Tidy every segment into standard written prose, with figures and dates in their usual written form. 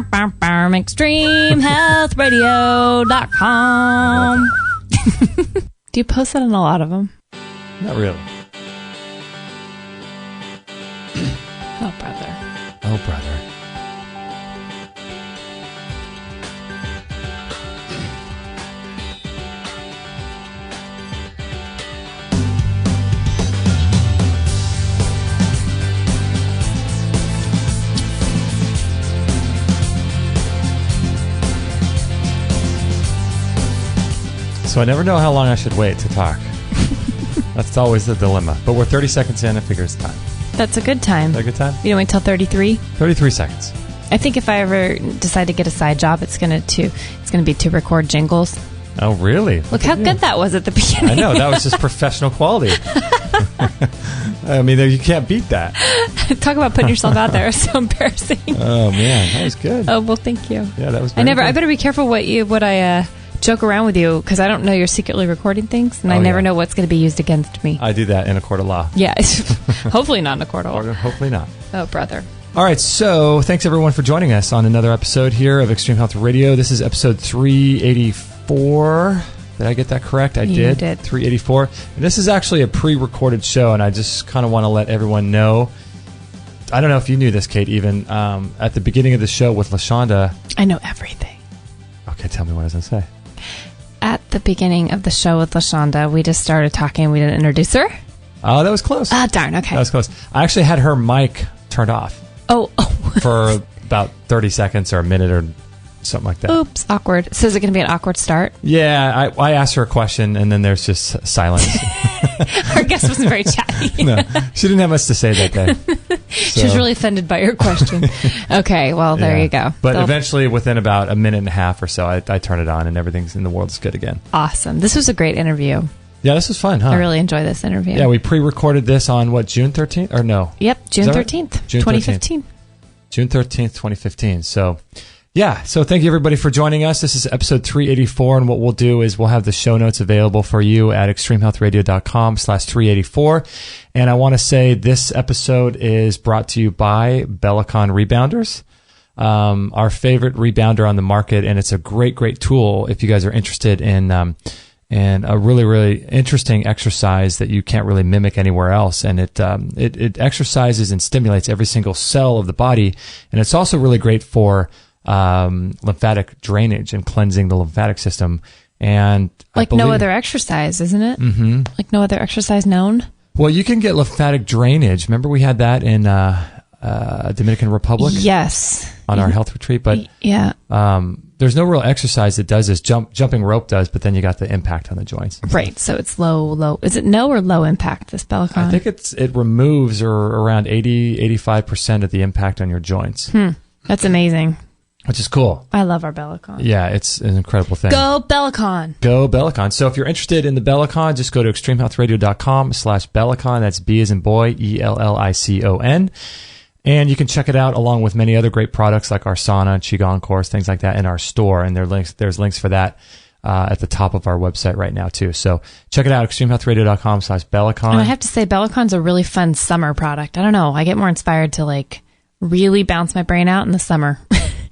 ExtremeHealthRadio.com. Do you post that on a lot of them? Not really. Oh, brother. Oh, brother. So I never know how long I should wait to talk. That's always the dilemma. But we're 30 seconds in, I figure it's time. That's a good time. Is that a good time? You don't wait till 33? 33 seconds. I think if I ever decide to get a side job, it's gonna be to record jingles. Oh, really? Look how good that was at the beginning. I know. That was just professional quality. I mean, you can't beat that. Talk about putting yourself out there. It's so embarrassing. Oh, man. That was good. Oh, well, thank you. Yeah, that was very good. I better be careful what I joke around with you, because I don't know you're secretly recording things, and I never know what's going to be used against me. I do that in a court of law. Yeah. Hopefully not in a court of law. Hopefully not. Oh, brother. All right, so thanks everyone for joining us on another episode here of Extreme Health Radio. This is episode 384. Did I get that correct? I did. You did. 384. And this is actually a pre-recorded show, and I just kind of want to let everyone know. I don't know if you knew this, Kate, even at the beginning of the show with LaShanda. I know everything. Okay, tell me what I was going to say. At the beginning of the show with LaShanda, we just started talking. We didn't introduce her. Oh, that was close. Ah, darn. Okay. That was close. I actually had her mic turned off. Oh. For about 30 seconds or a minute or something like that. Oops, awkward. So is it going to be an awkward start? Yeah, I asked her a question, and then there's just silence. Our guest wasn't very chatty. No, she didn't have much to say that day. She was really offended by your question. Okay, well, there you go. But eventually, within about a minute and a half or so, I turn it on, and everything's in the world's good again. Awesome. This was a great interview. Yeah, this was fun, huh? I really enjoyed this interview. Yeah, we pre-recorded this on, June 13th? Or no? Yep, June 13th, right? June 2015. 13th. June 13th, 2015. So, yeah. So thank you, everybody, for joining us. This is episode 384, and what we'll do is we'll have the show notes available for you at extremehealthradio.com/384. And I want to say this episode is brought to you by Bellicon Rebounders, our favorite rebounder on the market, and it's a great, great tool if you guys are interested in and a really, really interesting exercise that you can't really mimic anywhere else. And it exercises and stimulates every single cell of the body. And it's also really great for lymphatic drainage and cleansing the lymphatic system. And like no other exercise, isn't it? Mm-hmm. Like no other exercise known? Well, you can get lymphatic drainage. Remember we had that in Dominican Republic? Yes. On our health retreat. But yeah. There's no real exercise that does this. Jumping rope does, but then you got the impact on the joints. Right. So it's low. Is it no or low impact, this Bellicon? I think it removes around 80-85% of the impact on your joints. That's amazing. Which is cool. I love our Bellicon. Yeah, it's an incredible thing. Go Bellicon. Go Bellicon. So if you're interested in the Bellicon, just go to extremehealthradio.com/Bellicon. That's B as in boy, ELLICON. And you can check it out along with many other great products like our sauna, Qigong course, things like that in our store. And there's links for that at the top of our website right now too. So check it out, extremehealthradio.com/Bellicon. And I have to say, Bellicon's a really fun summer product. I don't know. I get more inspired to like really bounce my brain out in the summer.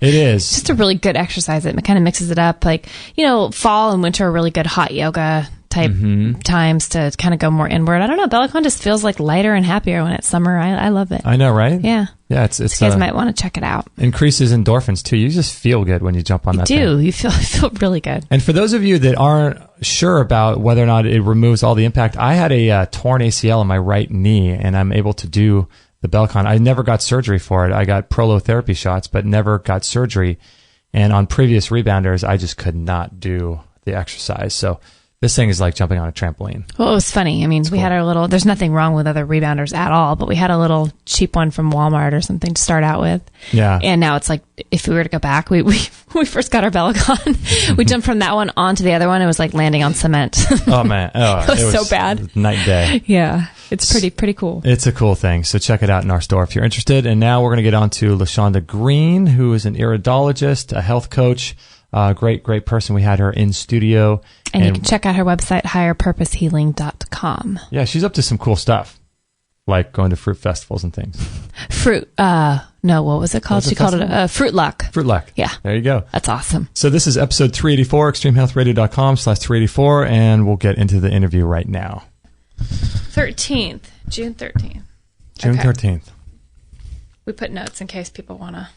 It is. Just a really good exercise. It kind of mixes it up. Like, fall and winter are really good hot yoga type times to kind of go more inward. I don't know. Bellicon just feels like lighter and happier when it's summer. I love it. I know, right? Yeah. Yeah, it's you guys might want to check it out. Increases endorphins too. You just feel good when you jump on that thing. You feel really good. And for those of you that aren't sure about whether or not it removes all the impact, I had a torn ACL in my right knee, and I'm able to do the Bellicon. I never got surgery for it. I got prolotherapy shots, but never got surgery. And on previous rebounders, I just could not do the exercise. So this thing is like jumping on a trampoline. Well, it was funny. I mean, we had our little, there's nothing wrong with other rebounders at all, but we had a little cheap one from Walmart or something to start out with. Yeah. And now it's like, if we were to go back, when we first got our Bellicon, we jumped from that one onto the other one. It was like landing on cement. Oh, man. Oh, it was so bad. Night and day. Yeah. It's pretty cool. It's a cool thing. So check it out in our store if you're interested. And now we're going to get on to LaShanda Greene, who is an iridologist, a health coach. Great person. We had her in studio. And you can check out her website, higherpurposehealing.com. Yeah, she's up to some cool stuff. like going to fruit festivals and things? Fruit. No, what was it called? She called it Fruit Luck. Fruit Luck. Yeah. There you go. That's awesome. So this is episode 384, extremehealthradio.com/384, and we'll get into the interview right now. June 13th. June 13th. We put notes in case people want to.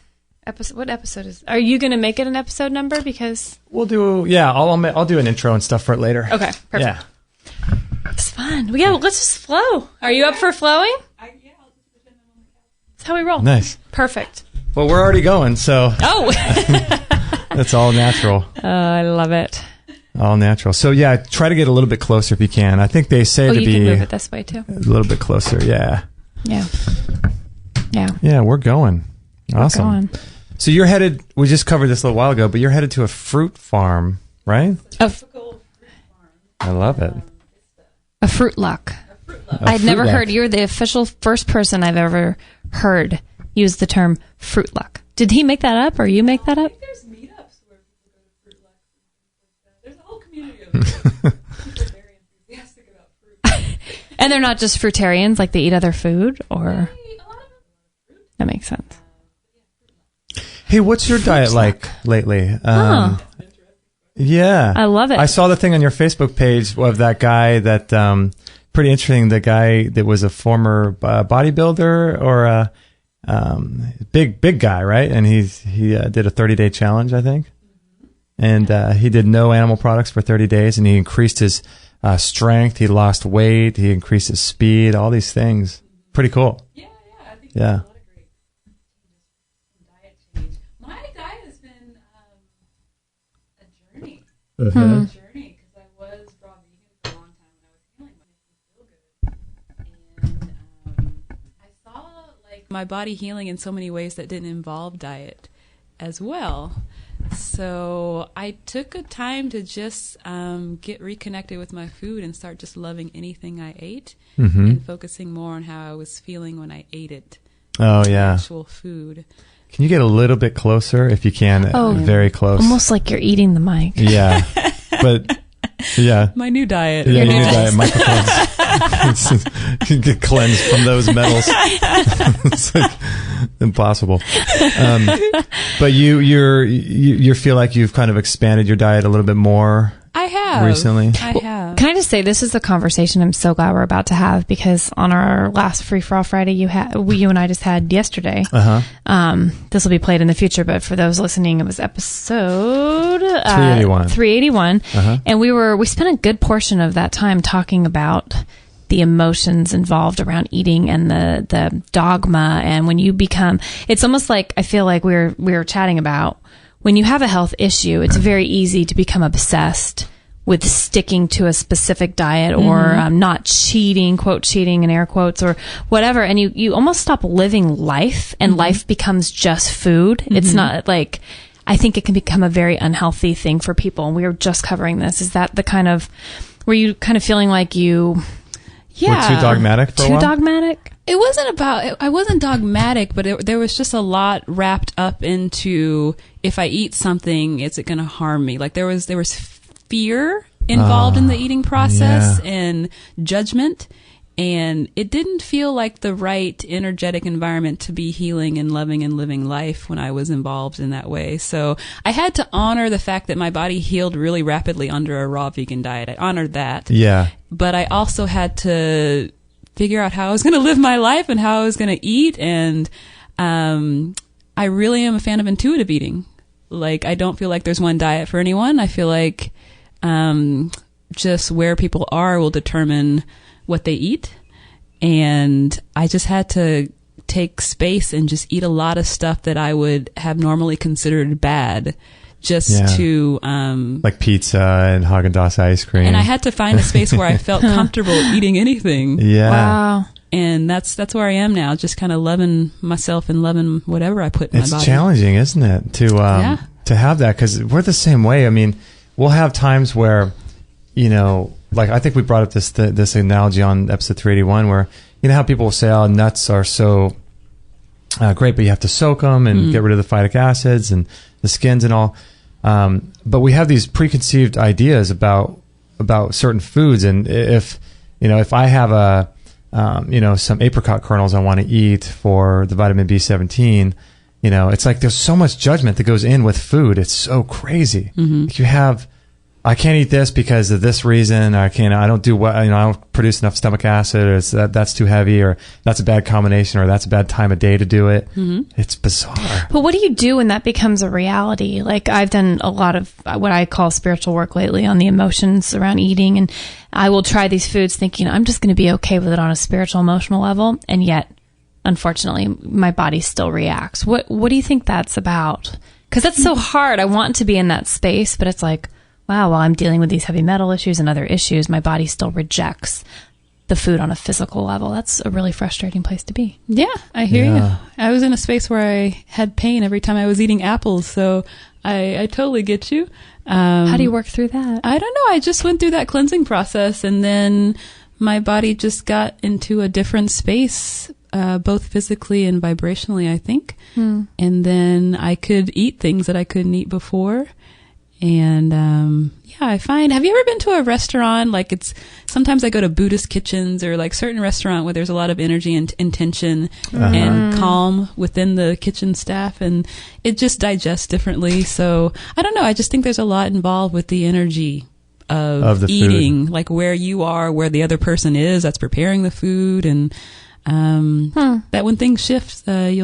What episode is? Are you going to make it an episode number? Because we'll do. Yeah, I'll do an intro and stuff for it later. Okay, perfect. Yeah, it's fun. Yeah, let's just flow. Are you up for flowing? I'll just pretend I'm on the couch. That's how we roll. Nice. Perfect. Well, we're already going, so that's all natural. I love it. All natural. So yeah, try to get a little bit closer if you can. I think they say to you be can move it this way too. A little bit closer. Yeah. Yeah. Yeah. Yeah, we're going. Awesome. We're going. So you're headed. We just covered this a little while ago, but you're headed to a fruit farm, right? I love it. A Fruit Luck. I'd never heard. You're the official first person I've ever heard use the term Fruit Luck. Did he make that up, or you make that up? I think there's meetups where people go to Fruit Luck and things like that. There's a whole community of people very enthusiastic about fruit. And they're not just fruitarians, like they eat other food, or A lot of them. that makes sense. Hey, what's your diet like lately? Yeah. I love it. I saw the thing on your Facebook page of that guy that, pretty interesting. The guy that was a former bodybuilder or a big guy, right? And he did a 30-day challenge, I think. And he did no animal products for 30 days, and he increased his strength. He lost weight. He increased his speed, all these things. Pretty cool. Yeah. I think Yeah. there's a lot of great diet change. My diet has been a journey. Mm-hmm. A journey, because I was raw vegan for a long time when I was healing, but it didn't feel good. And I saw like my body healing in so many ways that didn't involve diet as well. So I took a time to just get reconnected with my food and start just loving anything I ate and focusing more on how I was feeling when I ate it. Oh, yeah. Actual food. Can you get a little bit closer if you can? Oh, very close. Almost like you're eating the mic. Yeah. But, yeah. My new diet. Yeah, you need diet microphones. You get cleansed from those metals. It's like impossible. But you feel like you've kind of expanded your diet a little bit more. I have. Recently. I have. Can I just say, this is a conversation I'm so glad we're about to have, because on our last Free For All Friday you and I just had yesterday. This will be played in the future, but for those listening, it was episode 381. And we spent a good portion of that time talking about the emotions involved around eating and the dogma. And when you become, it's almost like, I feel like we were chatting about, when you have a health issue, it's very easy to become obsessed with sticking to a specific diet or not cheating, quote cheating in air quotes, or whatever. And you almost stop living life, and life becomes just food. It's not like, I think it can become a very unhealthy thing for people. And we were just covering this. Is that the kind of, were you kind of feeling like you... Yeah. We're too dogmatic for a while? Too dogmatic? It wasn't about, I wasn't dogmatic, but there was just a lot wrapped up into, if I eat something, is it going to harm me? Like there was fear involved in the eating process and judgment. And it didn't feel like the right energetic environment to be healing and loving and living life when I was involved in that way. So I had to honor the fact that my body healed really rapidly under a raw vegan diet. I honored that. Yeah. But I also had to figure out how I was going to live my life and how I was going to eat. And I really am a fan of intuitive eating. Like, I don't feel like there's one diet for anyone. I feel like just where people are will determine what they eat. And I just had to take space and just eat a lot of stuff that I would have normally considered bad, just to like pizza and Haagen-Dazs ice cream. And I had to find a space where I felt comfortable eating anything. Yeah. Wow. And that's where I am now, just kind of loving myself and loving whatever I put in my body. It's challenging, isn't it, to have that, because we're the same way. I mean, we'll have times where, you know, like I think we brought up this analogy on episode 381, where you know how people will say, "Oh, nuts are so great, but you have to soak them and get rid of the phytic acids and the skins and all." But we have these preconceived ideas about certain foods, and if I have some apricot kernels I want to eat for the vitamin B17. It's like there's so much judgment that goes in with food. It's so crazy. Like I can't eat this because of this reason. I don't do what, I don't produce enough stomach acid, or that's too heavy, or that's a bad combination, or that's a bad time of day to do it. It's bizarre. But what do you do when that becomes a reality? Like, I've done a lot of what I call spiritual work lately on the emotions around eating, and I will try these foods thinking I'm just going to be okay with it on a spiritual, emotional level, and yet, unfortunately, my body still reacts. What do you think that's about? Because that's so hard. I want to be in that space, but it's like, wow, while I'm dealing with these heavy metal issues and other issues, my body still rejects the food on a physical level. That's a really frustrating place to be. Yeah, I hear you. I was in a space where I had pain every time I was eating apples, so I totally get you. How do you work through that? I don't know. I just went through that cleansing process, and then my body just got into a different space, both physically and vibrationally, I think. And then I could eat things that I couldn't eat before. And, I find, have you ever been to a restaurant? Like, sometimes I go to Buddhist kitchens or like certain restaurant where there's a lot of energy and intention and calm within the kitchen staff, and it just digests differently. So I don't know. I just think there's a lot involved with the energy of the eating, food. Like where you are, where the other person is that's preparing the food. And, that when things shift, I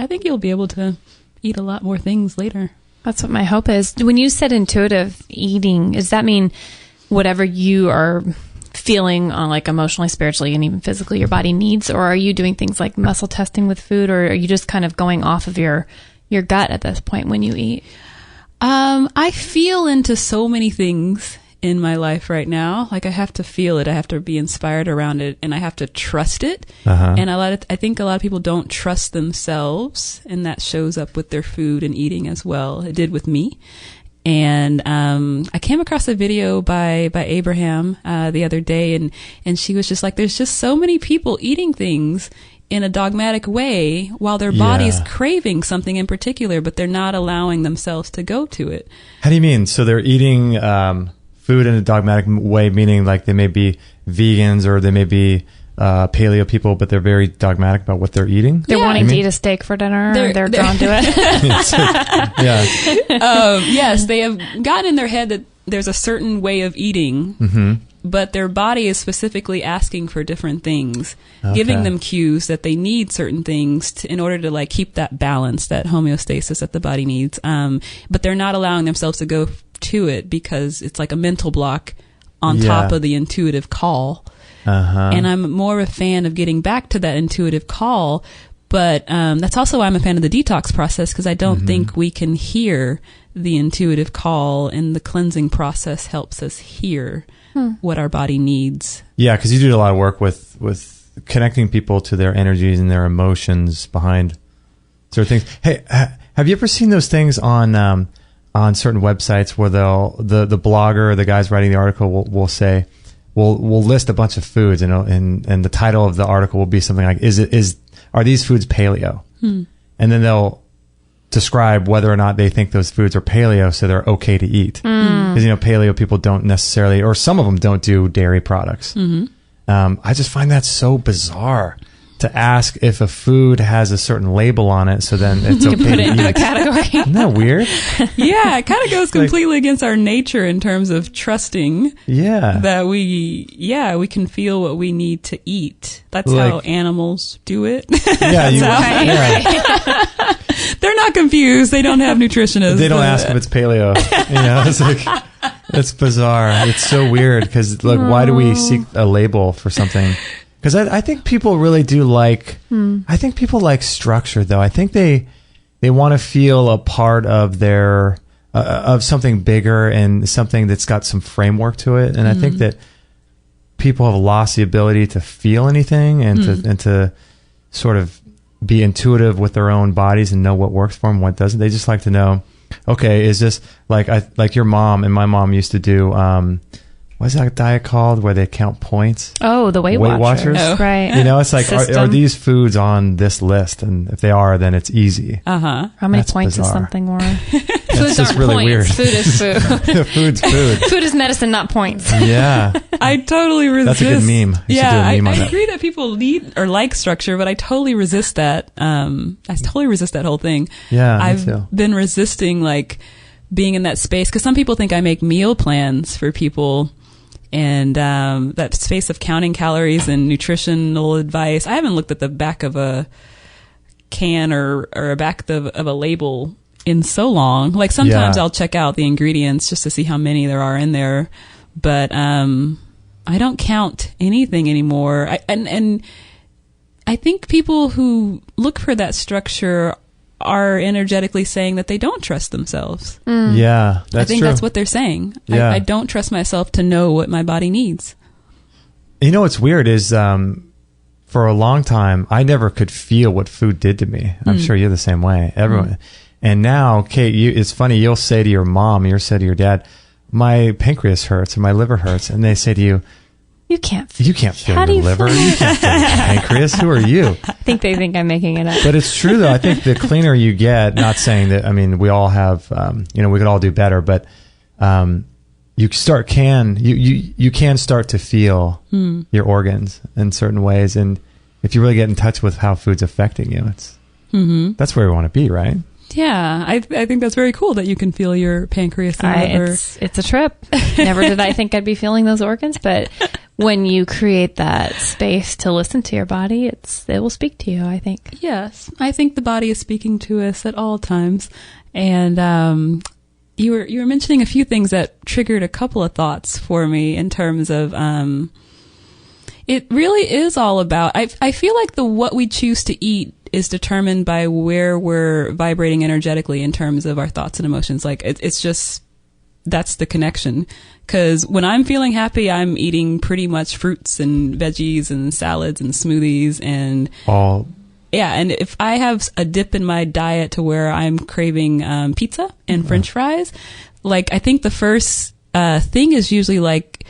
think you'll be able to eat a lot more things later. That's what my hope is. When you said intuitive eating, does that mean whatever you are feeling on, like, emotionally, spiritually, and even physically, your body needs? Or are you doing things like muscle testing with food? Or are you just kind of going off of your gut at this point when you eat? I feel into so many things in my life right now. Like, I have to feel it. I have to be inspired around it, and I have to trust it. And I think a lot of people don't trust themselves, and that shows up with their food and eating as well. It did with me. And I came across a video by Abraham the other day, and she was just like, there's just so many people eating things in a dogmatic way while their body's craving something in particular, but they're not allowing themselves to go to it. How do you mean? So they're eating food in a dogmatic way, meaning like they may be vegans or they may be paleo people, but they're very dogmatic about what they're eating. They're wanting to eat a steak for dinner. They're drawn to it. Yes, they have gotten in their head that there's a certain way of eating, but their body is specifically asking for different things, giving them cues that they need certain things in order to, like, keep that balance, that homeostasis that the body needs. But they're not allowing themselves to go to it because it's like a mental block on top of the intuitive call. And I'm more of a fan of getting back to that intuitive call, but that's also why I'm a fan of the detox process, because I don't think we can hear the intuitive call, and the cleansing process helps us hear what our body needs. Yeah, because you do a lot of work with connecting people to their energies and their emotions behind certain things. Hey, have you ever seen those things on certain websites where the blogger or the guys writing the article will say, we'll list a bunch of foods, and the title of the article will be something like, are these foods paleo? And then they'll describe whether or not they think those foods are paleo, so they're okay to eat. Because paleo people don't necessarily, or some of them don't do dairy products. I just find that so bizarre to ask if a food has a certain label on it, so then it's okay to eat. You can put it into a category. Isn't that weird? Yeah, it kind of goes completely against our nature in terms of trusting that we can feel what we need to eat. That's how animals do it. They're not confused. They don't have nutritionists. They don't ask if it's paleo. It's like, it's bizarre. It's so weird because, like, why do we seek a label for something? Because I think people really do like, I think people like structure, though. I think they want to feel a part of their, of something bigger and something that's got some framework to it. And I think that people have lost the ability to feel anything and to sort of be intuitive with their own bodies and know what works for them, what doesn't. They just like to know, okay, is this like your mom and my mom used to do, what's that diet called where they count points? Oh, the Weight Watchers. Oh. Right. You know, it's like, are these foods on this list? And if they are, then it's easy. Uh-huh. How many points is something worth? Foods aren't really points. Weird. Food is food. Food's food. Food is medicine, not points. Yeah. I totally resist. That's a good meme. I agree that people need or like structure, but I totally resist that. I totally resist that whole thing. Yeah, I've been resisting like being in that space because some people think I make meal plans for people. And that space of counting calories and nutritional advice. I haven't looked at the back of a can or a back of a label in so long. Like sometimes I'll check out the ingredients just to see how many there are in there. But I don't count anything anymore. And I think people who look for that structure are energetically saying that they don't trust themselves. Yeah, that's true. I think that's what they're saying. Yeah. I don't trust myself to know what my body needs. You know what's weird is for a long time, I never could feel what food did to me. I'm sure you're the same way. Everyone. And now, Kate, it's funny. You'll say to your mom, you'll say to your dad, my pancreas hurts or my liver hurts. And they say to you, You can't feel your liver. You can't feel your pancreas. Who are you? I think they think I'm making it up. But it's true, though. I think the cleaner you get, not saying that, I mean, we all have, we could all do better, but you can start to feel your organs in certain ways. And if you really get in touch with how food's affecting you, that's where we want to be, right? Yeah, I think that's very cool that you can feel your pancreas and liver. It's a trip. Never did I think I'd be feeling those organs, but when you create that space to listen to your body, it will speak to you, I think. Yes, I think the body is speaking to us at all times. And you were mentioning a few things that triggered a couple of thoughts for me in terms of it really is all about. I feel like what we choose to eat is determined by where we're vibrating energetically in terms of our thoughts and emotions. Like it's just, that's the connection. Cause when I'm feeling happy, I'm eating pretty much fruits and veggies and salads and smoothies and all. Yeah. And if I have a dip in my diet to where I'm craving, pizza and French fries, like I think the first, thing is usually like,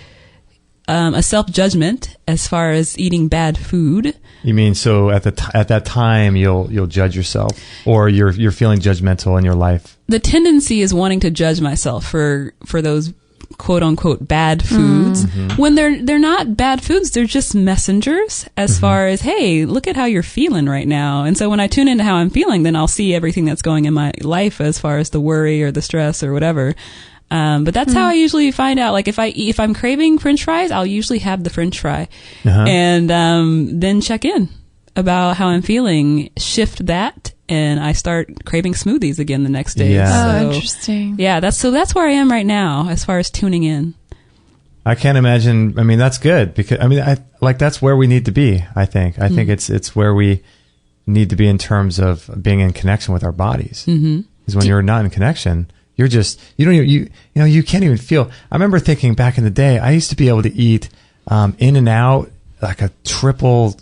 a self-judgment as far as eating bad food. You mean so at that time you'll judge yourself, or you're feeling judgmental in your life? The tendency is wanting to judge myself for those quote unquote bad foods when they're not bad foods. They're just messengers as far as, hey, look at how you're feeling right now. And so when I tune into how I'm feeling, then I'll see everything that's going in my life as far as the worry or the stress or whatever. But that's how I usually find out. Like if I'm craving French fries, I'll usually have the French fry and then check in about how I'm feeling, shift that, and I start craving smoothies again the next day. Yeah. So, interesting. Yeah, that's where I am right now as far as tuning in. I can't imagine. I mean, that's good because that's where we need to be. I think it's where we need to be in terms of being in connection with our bodies. Because when you're not in connection, you can't even feel. I remember thinking back in the day, I used to be able to eat In and Out, like a triple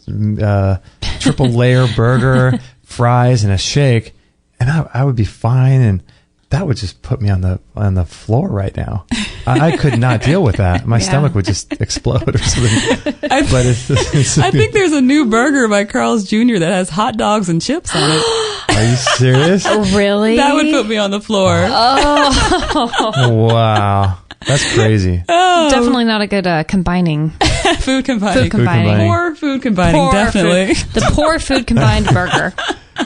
layer burger, fries, and a shake, and I would be fine, and that would just put me on the floor right now. I could not deal with that. My stomach would just explode or something. I think there's a new burger by Carl's Jr. that has hot dogs and chips on it. Are you serious? Really? That would put me on the floor. Oh. Wow. That's crazy. Oh. Definitely not a good combining. Food combining. Poor food combining, definitely. The poor food combined burger.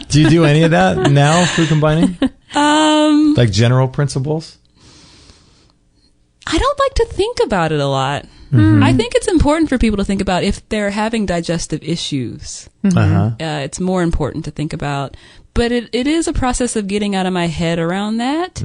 Do you do any of that now, food combining? Like general principles? I don't like to think about it a lot. I think it's important for people to think about if they're having digestive issues. It's more important to think about. But it is a process of getting out of my head around that.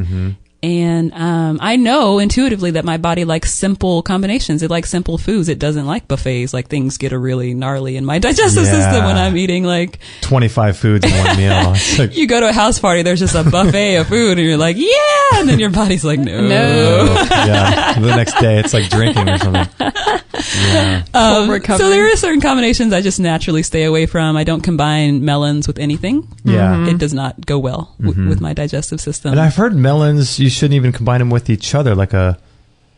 And I know intuitively that my body likes simple combinations. It likes simple foods. It doesn't like buffets. Like things get really gnarly in my digestive system when I'm eating like 25 foods in one meal. Like, you go to a house party, there's just a buffet of food, and you're like, yeah, and then your body's like, no. Yeah, the next day it's like drinking or something. Yeah. So there are certain combinations I just naturally stay away from. I don't combine melons with anything. Yeah, it does not go well with my digestive system. And I've heard melons, you shouldn't even combine them with each other, like a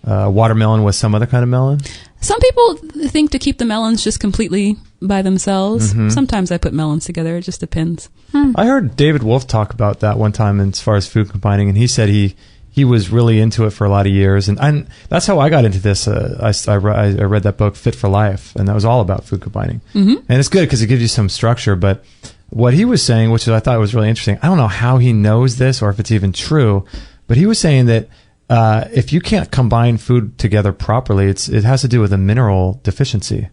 watermelon with some other kind of melon? Some people think to keep the melons just completely by themselves. Sometimes I put melons together. It just depends. I heard David Wolf talk about that one time as far as food combining, and he said he was really into it for a lot of years, and that's how I got into this. I read that book, Fit for Life, and that was all about food combining. And it's good because it gives you some structure. But what he was saying, which I thought was really interesting, I don't know how he knows this or if it's even true, but he was saying that if you can't combine food together properly, it has to do with a mineral deficiency.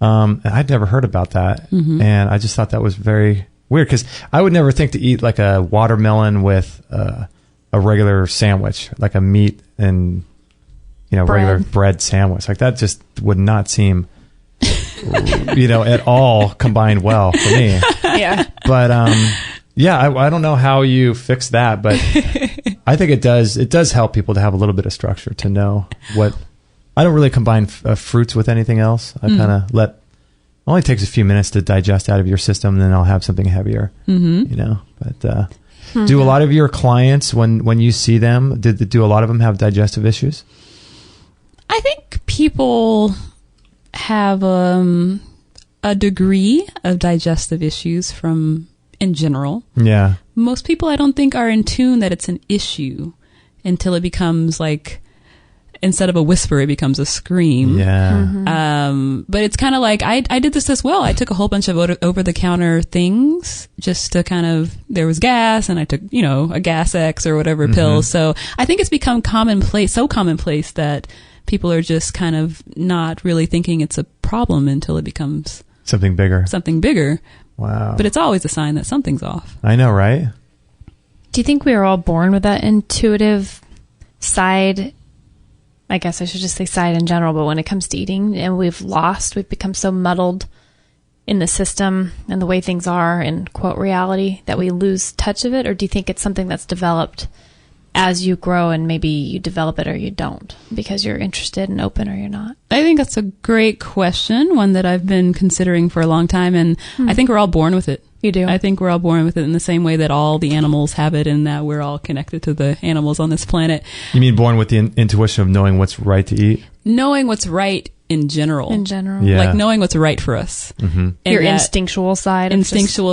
And I'd never heard about that, and I just thought that was very weird because I would never think to eat like a watermelon with a regular sandwich, like a meat and regular bread sandwich. Like that just would not seem at all combined well for me. Yeah. But I don't know how you fix that, but I think it does help people to have a little bit of structure, to know what. I don't really combine fruits with anything else. I kind of it only takes a few minutes to digest out of your system, and then I'll have something heavier. But do a lot of your clients, when you see them, do a lot of them have digestive issues? I think people have a degree of digestive issues in general. Yeah. Most people, I don't think, are in tune that it's an issue until it becomes like, instead of a whisper, it becomes a scream. Yeah. But it's kind of like, I did this as well. I took a whole bunch of over-the-counter things just to there was gas, and I took, a Gas X or whatever pill. So I think it's become so commonplace that people are just kind of not really thinking it's a problem until it becomes something bigger. Wow. But it's always a sign that something's off. I know, right? Do you think we are all born with that intuitive side? I guess I should just say side in general, but when it comes to eating, and we've become so muddled in the system and the way things are in quote reality that we lose touch of it? Or do you think it's something that's developed as you grow, and maybe you develop it or you don't because you're interested and open, or you're not? I think that's a great question, one that I've been considering for a long time, and I think we're all born with it. You do? I think we're all born with it in the same way that all the animals have it, and that we're all connected to the animals on this planet. You mean born with the intuition of knowing what's right to eat? Knowing what's right in general. Yeah. Like knowing what's right for us. Your instinctual side.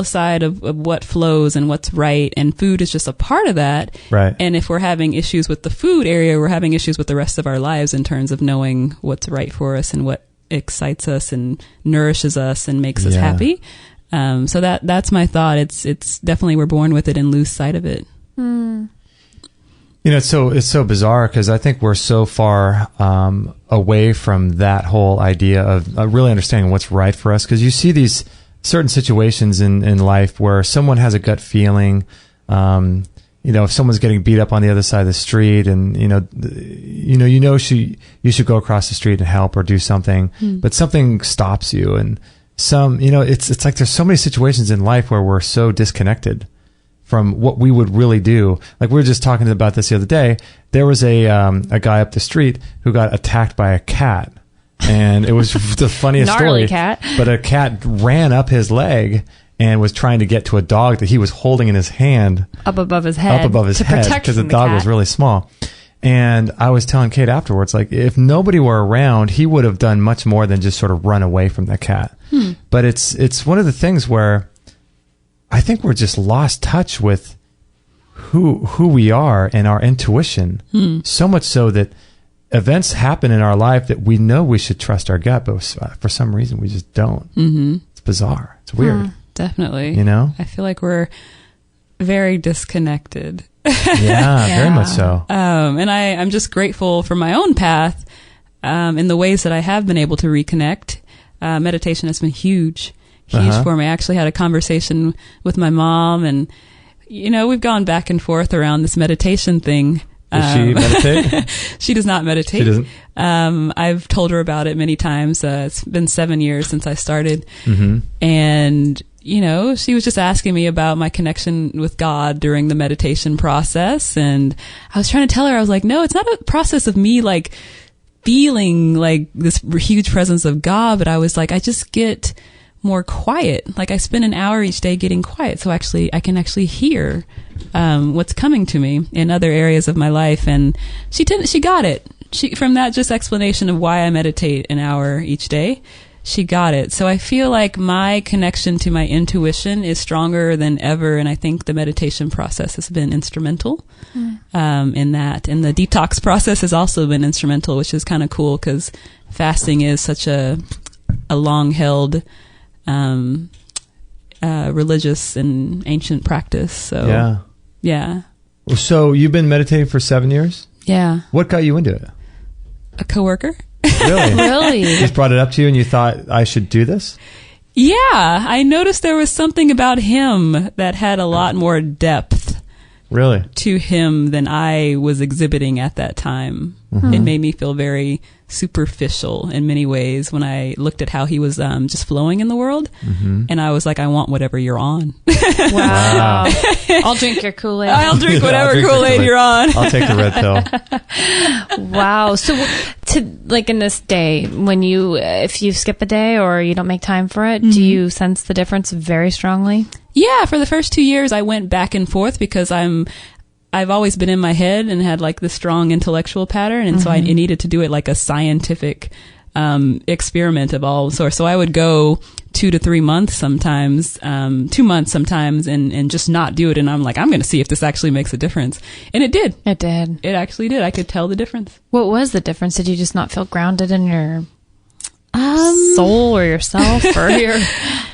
Side of what flows and what's right. And food is just a part of that. Right. And if we're having issues with the food area, we're having issues with the rest of our lives in terms of knowing what's right for us and what excites us and nourishes us and makes us happy. So that's my thought. It's definitely, we're born with it and lose sight of it. It's so bizarre because I think we're so far away from that whole idea of really understanding what's right for us. Because you see these certain situations in life where someone has a gut feeling, if someone's getting beat up on the other side of the street, and you should go across the street and help or do something, but something stops you, and it's like there's so many situations in life where we're so disconnected from what we would really do. Like we were just talking about this the other day. There was a guy up the street who got attacked by a cat, and it was the funniest gnarly story. Cat. But a cat ran up his leg and was trying to get to a dog that he was holding in his hand, up above his head, because the dog was really small. And I was telling Kate afterwards, like, if nobody were around, he would have done much more than just sort of run away from the cat. But it's one of the things where I think we're just lost touch with who we are and our intuition. So much so that events happen in our life that we know we should trust our gut, but for some reason we just don't. It's bizarre. It's weird. Definitely. I feel like we're very disconnected. Yeah, very much so. And I'm just grateful for my own path in the ways that I have been able to reconnect. Meditation has been huge for me. I actually had a conversation with my mom, and we've gone back and forth around this meditation thing. Does she meditate? She does not meditate. She doesn't? I've told her about it many times. It's been 7 years since I started. And she was just asking me about my connection with God during the meditation process. And I was trying to tell her, I was like, no, it's not a process of me like feeling like this huge presence of God, but I was like, I just get more quiet. Like I spend an hour each day getting quiet. So I can actually hear what's coming to me in other areas of my life. And she got it. from that just explanation of why I meditate an hour each day, she got it. So I feel like my connection to my intuition is stronger than ever, and I think the meditation process has been instrumental in that. And the detox process has also been instrumental, which is kind of cool because fasting is such a long-held religious and ancient practice. So yeah. So you've been meditating for 7 years? Yeah. What got you into it? A coworker. Really? Really? Just brought it up to you and you thought, I should do this? Yeah. I noticed there was something about him that had a lot more depth. Really? To him than I was exhibiting at that time. It made me feel very superficial in many ways when I looked at how he was just flowing in the world. And I was like, I want whatever you're on. Wow. I'll drink your Kool-Aid. I'll drink whatever Kool-Aid you're on. I'll take the red pill. Wow. So like in this day, when if you skip a day or you don't make time for it, do you sense the difference very strongly? Yeah. For the first 2 years, I went back and forth because I've always been in my head and had like this strong intellectual pattern. And so I needed to do it like a scientific experiment of all sorts. So I would go 2 to 3 months sometimes, 2 months sometimes, and just not do it. And I'm like, I'm going to see if this actually makes a difference. And it did. It did. It actually did. I could tell the difference. What was the difference? Did you just not feel grounded in your soul or yourself or your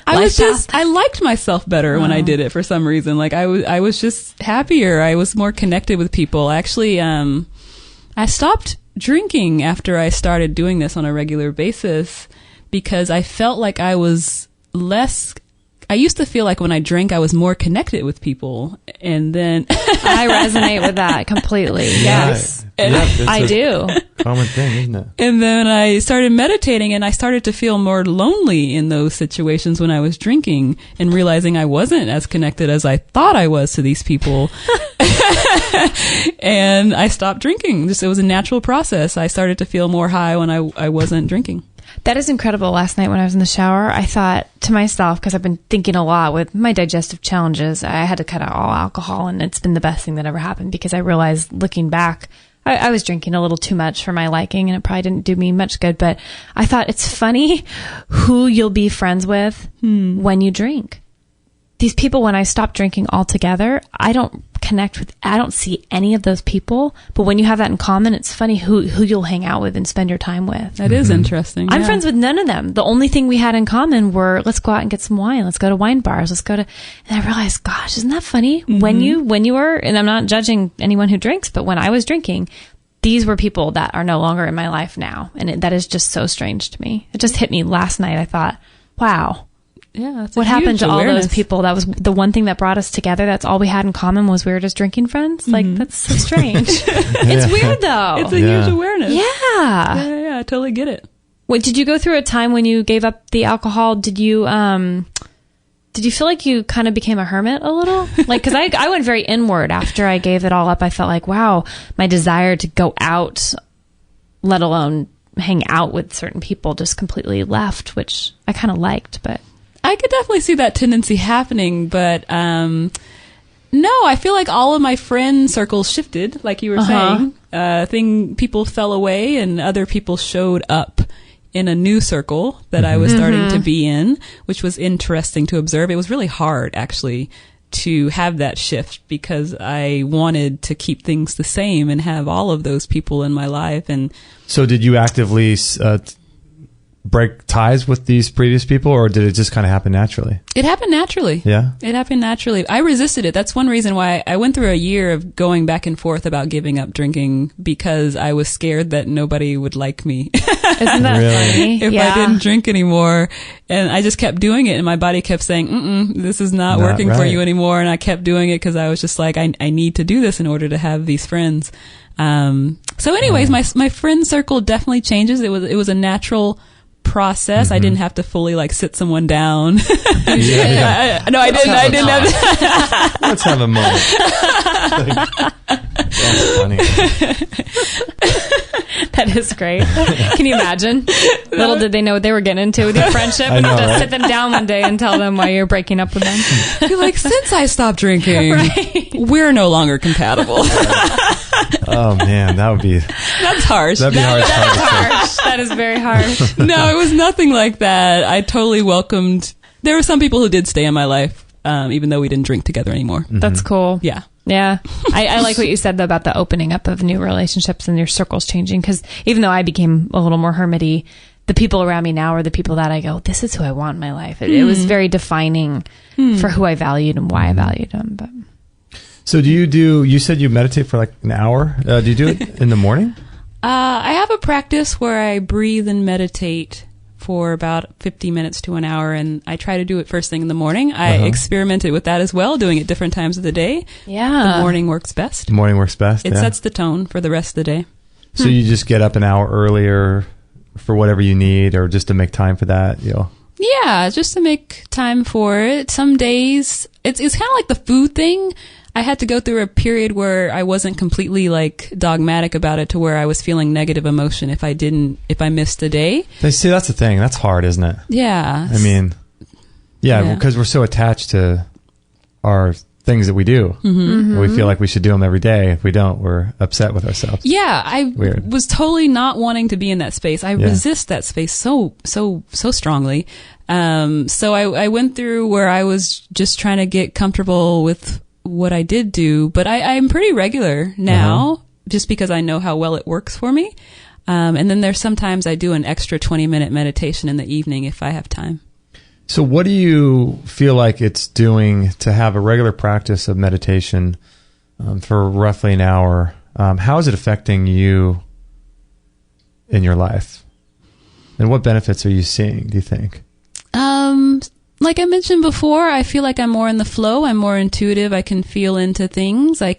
I liked myself better when I did it for some reason. Like I was just happier. I was more connected with people. Actually, I stopped drinking after I started doing this on a regular basis because I felt like I was less. I used to feel like when I drank, I was more connected with people, and then I resonate with that completely. Yes, I do. Common thing, isn't it? And then I started meditating, and I started to feel more lonely in those situations when I was drinking, and realizing I wasn't as connected as I thought I was to these people. And I stopped drinking. It was a natural process. I started to feel more high when I wasn't drinking. That is incredible. Last night when I was in the shower, I thought to myself, because I've been thinking a lot with my digestive challenges, I had to cut out all alcohol, and it's been the best thing that ever happened because I realized looking back, I was drinking a little too much for my liking and it probably didn't do me much good. But I thought it's funny who you'll be friends with when you drink. These people, when I stop drinking altogether, I don't see any of those people. But when you have that in common, it's funny who you'll hang out with and spend your time with. That is interesting. I'm friends with none of them. The only thing we had in common were, let's go out and get some wine. Let's go to wine bars. And I realized, gosh, isn't that funny? When you were, and I'm not judging anyone who drinks, but when I was drinking, these were people that are no longer in my life now. And that is just so strange to me. It just hit me last night. I thought, wow. Yeah, what happened to all those people? That was the one thing that brought us together. That's all we had in common was we were just drinking friends. Like, that's so strange. It's weird though. It's a huge awareness. Yeah. I totally get it. Wait, did you go through a time when you gave up the alcohol? Did you feel like you kind of became a hermit a little? Like, cause I went very inward after I gave it all up. I felt like, wow, my desire to go out, let alone hang out with certain people, just completely left, which I kind of liked, but. I could definitely see that tendency happening, but no, I feel like all of my friend circles shifted, like you were saying. People fell away and other people showed up in a new circle that I was starting to be in, which was interesting to observe. It was really hard, actually, to have that shift because I wanted to keep things the same and have all of those people in my life. And so did you actively break ties with these previous people, or did it just kind of happen naturally? It happened naturally. Yeah. It happened naturally. I resisted it. That's one reason why I went through a year of going back and forth about giving up drinking because I was scared that nobody would like me. Isn't that funny? If I didn't drink anymore. And I just kept doing it and my body kept saying, this is not working for you anymore. And I kept doing it because I was just like, I need to do this in order to have these friends. So anyways, my friend circle definitely changes. It was a natural process. I didn't have to fully like sit someone down. No, I didn't have that. Let's have a moment. That's funny. That is great. Can you imagine? Little did they know what they were getting into with your friendship, and you just sit them down one day and tell them why you're breaking up with them. You're like, since I stopped drinking, we're no longer compatible. Oh man, That's harsh. That'd be hard. Harsh. That is very harsh. No, it was nothing like that. I totally welcomed. There were some people who did stay in my life, even though we didn't drink together anymore. Mm-hmm. That's cool. Yeah. Yeah. I like what you said though, about the opening up of new relationships and your circles changing. Because even though I became a little more hermity, the people around me now are the people that I go, this is who I want in my life. It was very defining for who I valued and why I valued them. But So you said you meditate for like an hour. Do you do it in the morning? I have a practice where I breathe and meditate for about 50 minutes to an hour, and I try to do it first thing in the morning. I experimented with that as well, doing it different times of the day. yeah. The morning works best. The morning works best. It sets the tone for the rest of the day. So you just get up an hour earlier for whatever you need, or just to make time for that. Yeah, just to make time for it. Some days, it's kind of like the food thing. I had to go through a period where I wasn't completely like dogmatic about it, to where I was feeling negative emotion if I missed a day. They see that's the thing. That's hard, isn't it? Yeah. I mean, yeah, because we're so attached to our things that we do. Mm-hmm. We feel like we should do them every day. If we don't, we're upset with ourselves. Yeah, I Weird. was totally not wanting to be in that space. I resist that space so strongly. So I went through where I was just trying to get comfortable with what I did do, but I'm pretty regular now, just because I know how well it works for me. And then there's sometimes I do an extra 20-minute meditation in the evening if I have time. So what do you feel like it's doing to have a regular practice of meditation for roughly an hour? How is it affecting you in your life? And what benefits are you seeing, do you think? Like I mentioned before, I feel like I'm more in the flow. I'm more intuitive. I can feel into things. I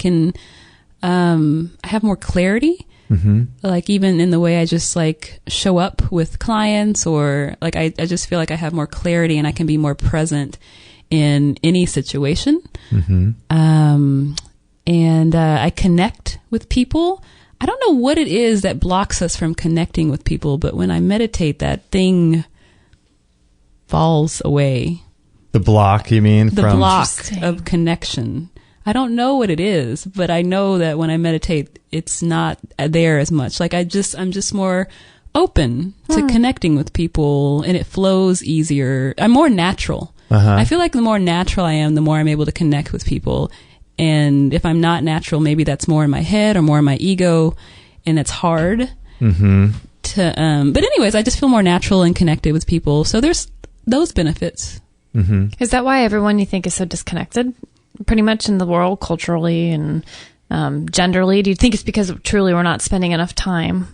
have more clarity. Mm-hmm. Like even in the way I just like show up with clients, or like I just feel like I have more clarity and I can be more present in any situation. Mm-hmm. And I connect with people. I don't know what it is that blocks us from connecting with people, but when I meditate, that thing falls away. The block, you mean? The block of connection. I don't know what it is, but I know that when I meditate, it's not there as much. Like I'm just more open to connecting with people, and it flows easier. I'm more natural. I feel like the more natural I am, the more I'm able to connect with people. And if I'm not natural, maybe that's more in my head or more in my ego, and it's hard to, but anyways, I just feel more natural and connected with people. So there's those benefits. Mm-hmm. Is that why everyone you think is so disconnected pretty much in the world, culturally and genderly? Do you think it's because truly we're not spending enough time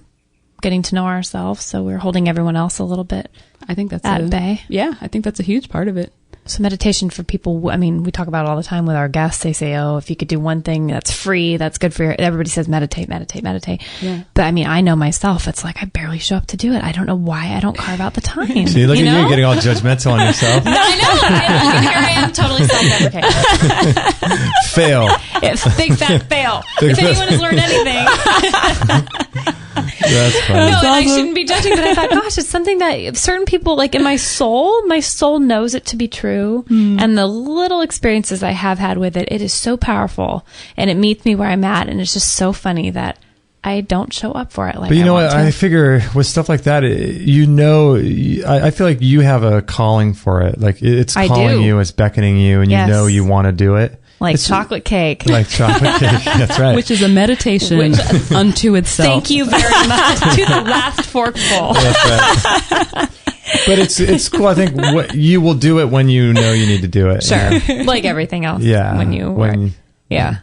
getting to know ourselves, so we're holding everyone else a little bit I think that's at bay? Yeah, I think that's a huge part of it. So meditation for people, I mean, we talk about it all the time with our guests. They say, oh, if you could do one thing that's free, that's good for you. Everybody says meditate, meditate, meditate. Yeah. But I mean, I know myself, it's like I barely show up to do it. I don't know why I don't carve out the time. See, look at you getting all judgmental on yourself. No, I know. Here I am, totally self-deprecating. Fail. It's big fat fail. If anyone has learned anything. That's funny. No, and I shouldn't be judging, but I thought, gosh, it's something that certain people, like in my soul knows it to be true. And the little experiences I have had with it, it is so powerful, and it meets me where I'm at. And it's just so funny that I don't show up for it. Like, but you know what? I figure with stuff like that, I feel like you have a calling for it. Like it's calling you, it's beckoning you, and you know you want to do it. Like chocolate cake. Like chocolate cake. That's right. Which is a meditation unto itself. Thank you very much. To the last forkful. That's right. But it's cool. I think you will do it when you know you need to do it. Sure. Like everything else. Yeah. Yeah.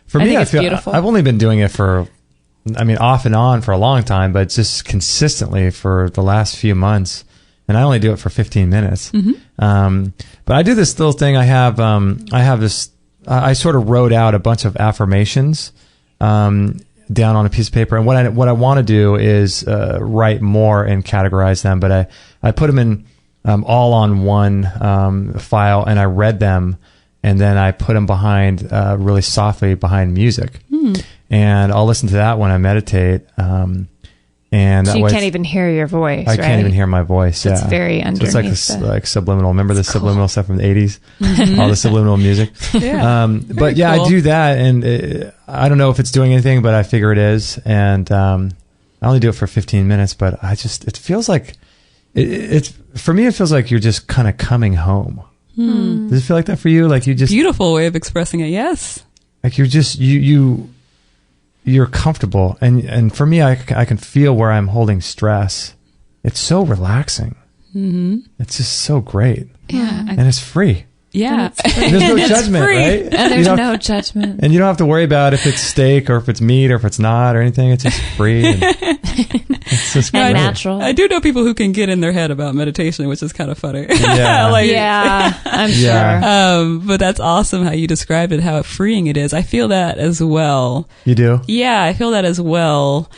For me, I feel beautiful. I've only been doing it off and on for a long time, but just consistently for the last few months. And I only do it for 15 minutes. Mm-hmm. But I do this little thing. I have this, I sort of wrote out a bunch of affirmations, down on a piece of paper. And what I want to do is, write more and categorize them. But I put them in, all on one, file, and I read them, and then I put them behind, really softly behind music. And I'll listen to that when I meditate. And so that you way can't even hear your voice, I right? can't even hear my voice. So yeah. it's very underneath. So it's like subliminal. Remember the subliminal stuff from the 80s? All the subliminal music. Yeah. But yeah, cool. I do that, and I don't know if it's doing anything, but I figure it is. And I only do it for 15 minutes, but it feels like it's for me. It feels like you're just kind of coming home. Does it feel like that for you? Like you just beautiful way of expressing it. Yes. Like you're just you're comfortable, and for me, I can feel where I'm holding stress. It's so relaxing. Mm-hmm. It's just so great. Yeah, and it's free. Yeah, there's no judgment, right? And there's no judgment, and you don't have to worry about if it's steak or if it's meat or if it's not or anything. It's just free. And it's just and natural. I do know people who can get in their head about meditation, which is kind of funny. Yeah, I'm sure. But that's awesome how you described it, how freeing it is. I feel that as well. You do? Yeah, I feel that as well.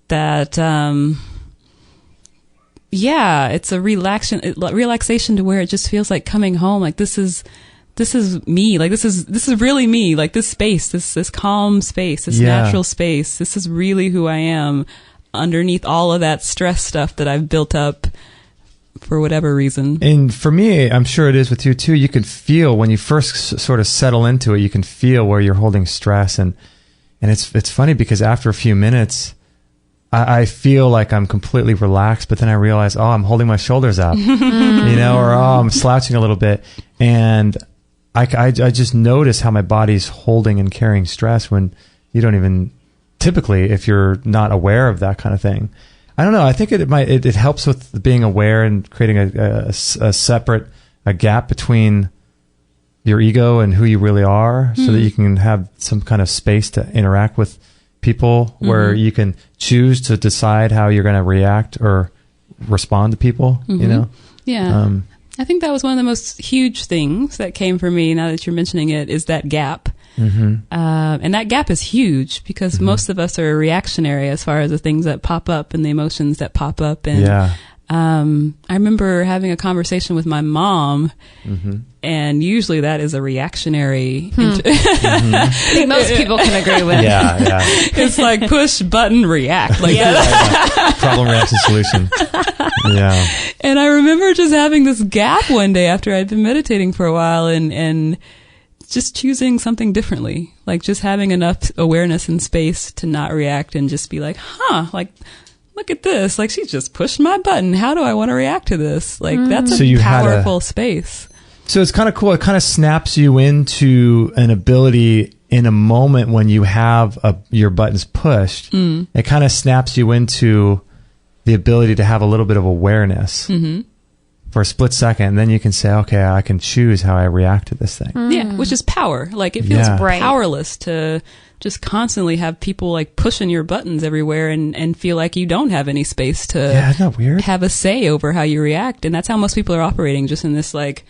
That it's a relaxation to where it just feels like coming home. Like this is me. Like this is really me. Like this space, this calm space, this natural space. This is really who I am underneath all of that stress stuff that I've built up for whatever reason. And for me, I'm sure it is with you too. You can feel when you first sort of settle into it, you can feel where you're holding stress. And it's funny because after a few minutes, I feel like I'm completely relaxed, but then I realize, I'm holding my shoulders up, or I'm slouching a little bit. And I just notice how my body's holding and carrying stress when you don't even, typically, if you're not aware of that kind of thing. I don't know. I think it helps with being aware and creating a separate gap between your ego and who you really are, so that you can have some kind of space to interact with people where you can choose to decide how you're going to react or respond to people, Yeah. I think that was one of the most huge things that came for me, now that you're mentioning it, is that gap. And that gap is huge because most of us are reactionary as far as the things that pop up and the emotions that pop up. And I remember having a conversation with my mom, and usually that is a reactionary. I think most people can agree with. Yeah. It's like push button react. Like problem, reaction, solution. Yeah. And I remember just having this gap one day after I'd been meditating for a while, and just choosing something differently, like just having enough awareness and space to not react and just be like, like, look at this. Like, she just pushed my button. How do I want to react to this? Like, that's a powerful space. So it's kind of cool. It kind of snaps you into an ability in a moment when you have your buttons pushed. It kind of snaps you into the ability to have a little bit of awareness for a split second. And then you can say, okay, I can choose how I react to this thing. Yeah, which is power. Like, it feels powerless to just constantly have people like pushing your buttons everywhere and feel like you don't have any space to isn't that weird? Have a say over how you react. And that's how most people are operating, just in this like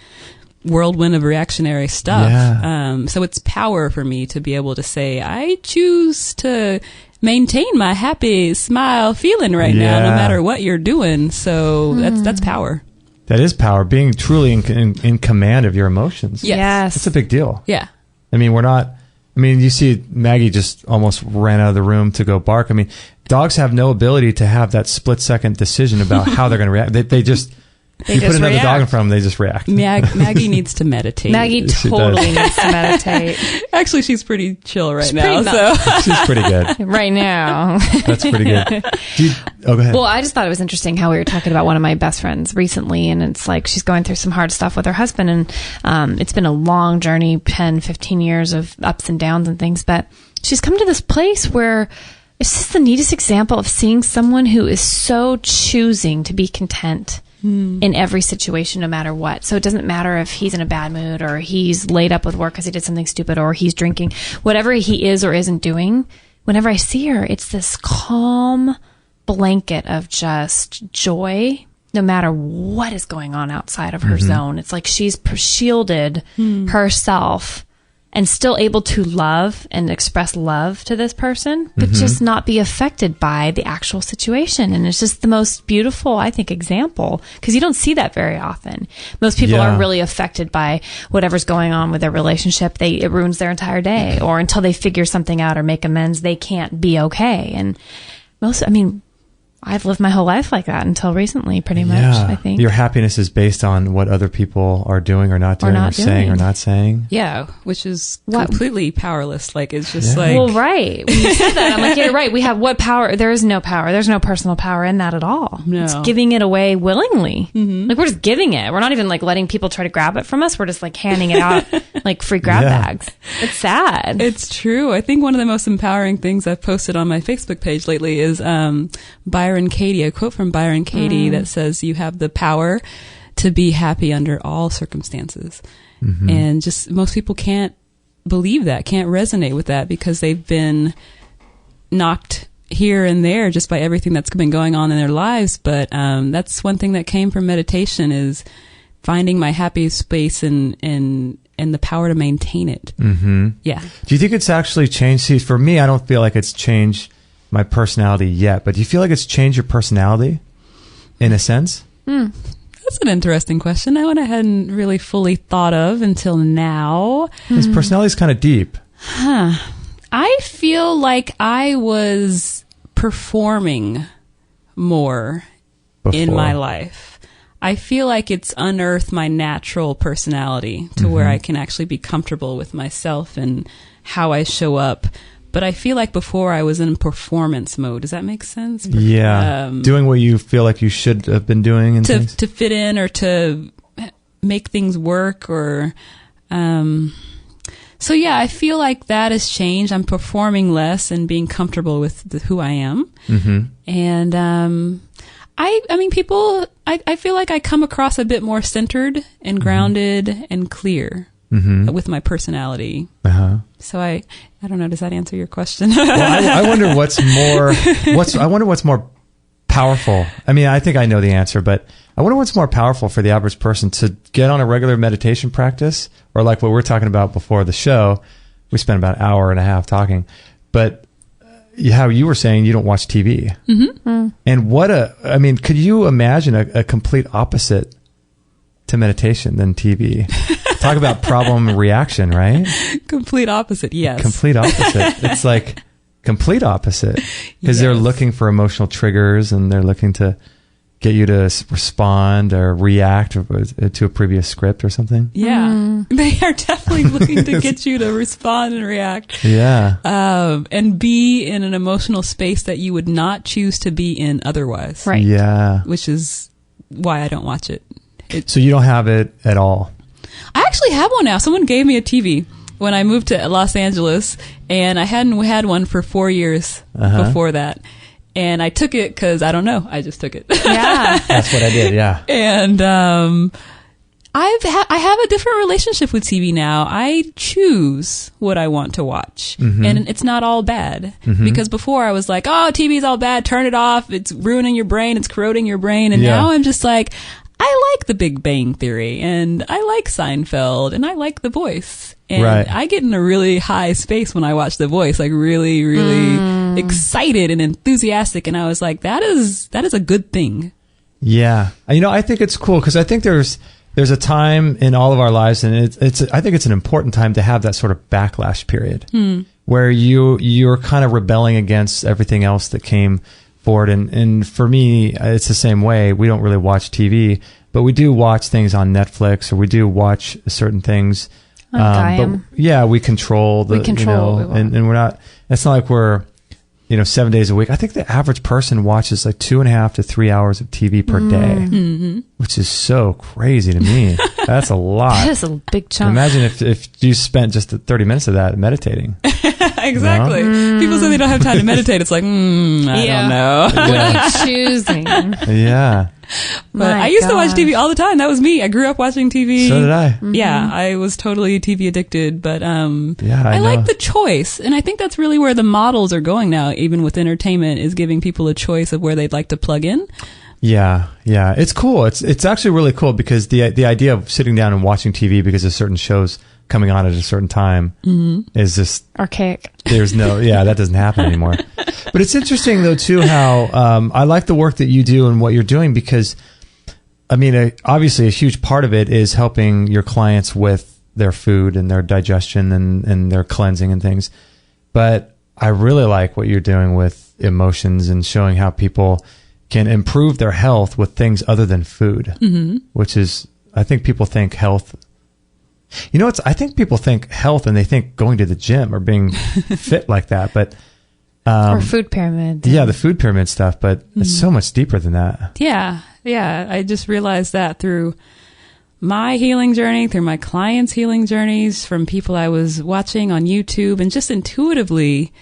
whirlwind of reactionary stuff. Yeah. So it's power for me to be able to say, I choose to maintain my happy smile feeling right now, no matter what you're doing. So that's power. That is power, being truly in command of your emotions. Yes. That's a big deal. Yeah. I mean, you see Maggie just almost ran out of the room to go bark. I mean, dogs have no ability to have that split-second decision about how they're going to react. They just... You put another dog in front of them, they just react. Maggie needs to meditate. Maggie totally needs to meditate. Actually, she's pretty chill right now. She's pretty good. Right now. That's pretty good. Go ahead. Well, I just thought it was interesting how we were talking about one of my best friends recently, and it's like she's going through some hard stuff with her husband, and it's been a long journey, 10, 15 years of ups and downs and things, but she's come to this place where it's just the neatest example of seeing someone who is so choosing to be content in every situation, no matter what. So it doesn't matter if he's in a bad mood or he's laid up with work because he did something stupid or he's drinking, whatever he is or isn't doing. Whenever I see her, it's this calm blanket of just joy, no matter what is going on outside of her zone. It's like she's shielded herself and still able to love and express love to this person, but just not be affected by the actual situation. And it's just the most beautiful, I think, example, because you don't see that very often. Most people are really affected by whatever's going on with their relationship. It ruins their entire day, or until they figure something out or make amends, they can't be okay. And I've lived my whole life like that until recently, pretty much, I think. Your happiness is based on what other people are doing or not doing or saying or not saying. Yeah, which is completely powerless. Like, it's just like... Well, right. When you said that, I'm like, you're right. We have what power? There is no power. There's no personal power in that at all. No. It's giving it away willingly. Mm-hmm. Like, we're just giving it. We're not even, like, letting people try to grab it from us. We're just, like, handing it out, like, free grab bags. It's sad. It's true. I think one of the most empowering things I've posted on my Facebook page lately is Byron Katie, a quote from Byron Katie that says, "You have the power to be happy under all circumstances." Mm-hmm. And just most people can't believe that, can't resonate with that, because they've been knocked here and there just by everything that's been going on in their lives. But that's one thing that came from meditation, is finding my happy space and the power to maintain it. Mm-hmm. Yeah. Do you think it's actually changed? See, for me, I don't feel like it's changed my personality yet, but do you feel like it's changed your personality in a sense? That's an interesting question. That one I hadn't really fully thought of until now. His personality is kind of deep. I feel like I was performing more in my life. I feel like it's unearthed my natural personality to where I can actually be comfortable with myself and how I show up. But I feel like before I was in performance mode. Does that make sense? Yeah. Doing what you feel like you should have been doing and to fit in or to make things work or... So yeah, I feel like that has changed. I'm performing less and being comfortable with who I am. Mm-hmm. And I mean, people, I feel like I come across a bit more centered and grounded and clear with my personality. So I don't know. Does that answer your question? Well, I wonder what's more powerful. I mean, I think I know the answer, but I wonder what's more powerful for the average person, to get on a regular meditation practice, or like what we're talking about before the show. We spent about an hour and a half talking, but how you were saying you don't watch TV. Mm-hmm. And could you imagine a complete opposite to meditation than TV? Talk about problem and reaction, right? Complete opposite, yes. Complete opposite. It's like complete opposite, because they're looking for emotional triggers and they're looking to get you to respond or react to a previous script or something. Yeah. They are definitely looking to get you to respond and react. Yeah. And be in an emotional space that you would not choose to be in otherwise. Right. Yeah. Which is why I don't watch it. So you don't have it at all? I actually have one now. Someone gave me a TV when I moved to Los Angeles, and I hadn't had one for 4 years before that. And I took it because, I don't know, I just took it. Yeah. That's what I did, yeah. And I have a different relationship with TV now. I choose what I want to watch. Mm-hmm. And it's not all bad. Mm-hmm. Because before I was like, oh, TV's all bad, turn it off, it's ruining your brain, it's corroding your brain. And now I'm just like, I like The Big Bang Theory, and I like Seinfeld, and I like The Voice. And I get in a really high space when I watch The Voice, like really, really excited and enthusiastic. And I was like, that is a good thing. Yeah. I think it's cool, because I think there's a time in all of our lives, and I think it's an important time to have that sort of backlash period where you're kind of rebelling against everything else that came forward. And for me, it's the same way. We don't really watch TV, but we do watch things on Netflix, or we do watch certain things. But yeah, we control what we want. And we're not, it's not like we're, 7 days a week. I think the average person watches like 2.5 to 3 hours of TV per day, which is so crazy to me. That's a lot. That is a big chunk. Imagine if you spent just 30 minutes of that meditating. Exactly. People say they don't have time to meditate. It's like, I don't know. What are you choosing? Yeah. But I used to watch TV all the time. That was me. I grew up watching TV. So did I. Mm-hmm. Yeah, I was totally TV addicted. But I like the choice. And I think that's really where the models are going now, even with entertainment, is giving people a choice of where they'd like to plug in. Yeah. It's cool. It's actually really cool, because the idea of sitting down and watching TV because of certain shows coming on at a certain time is just archaic. There's that doesn't happen anymore. But it's interesting though too how I like the work that you do and what you're doing, because obviously a huge part of it is helping your clients with their food and their digestion and their cleansing and things. But I really like what you're doing with emotions and showing how people can improve their health with things other than food, which is, I think people think health. You know, I think people think health and they think going to the gym or being fit like that, but or food pyramid. Yeah, the food pyramid stuff, but it's so much deeper than that. Yeah. I just realized that through my healing journey, through my clients' healing journeys, from people I was watching on YouTube, and just intuitively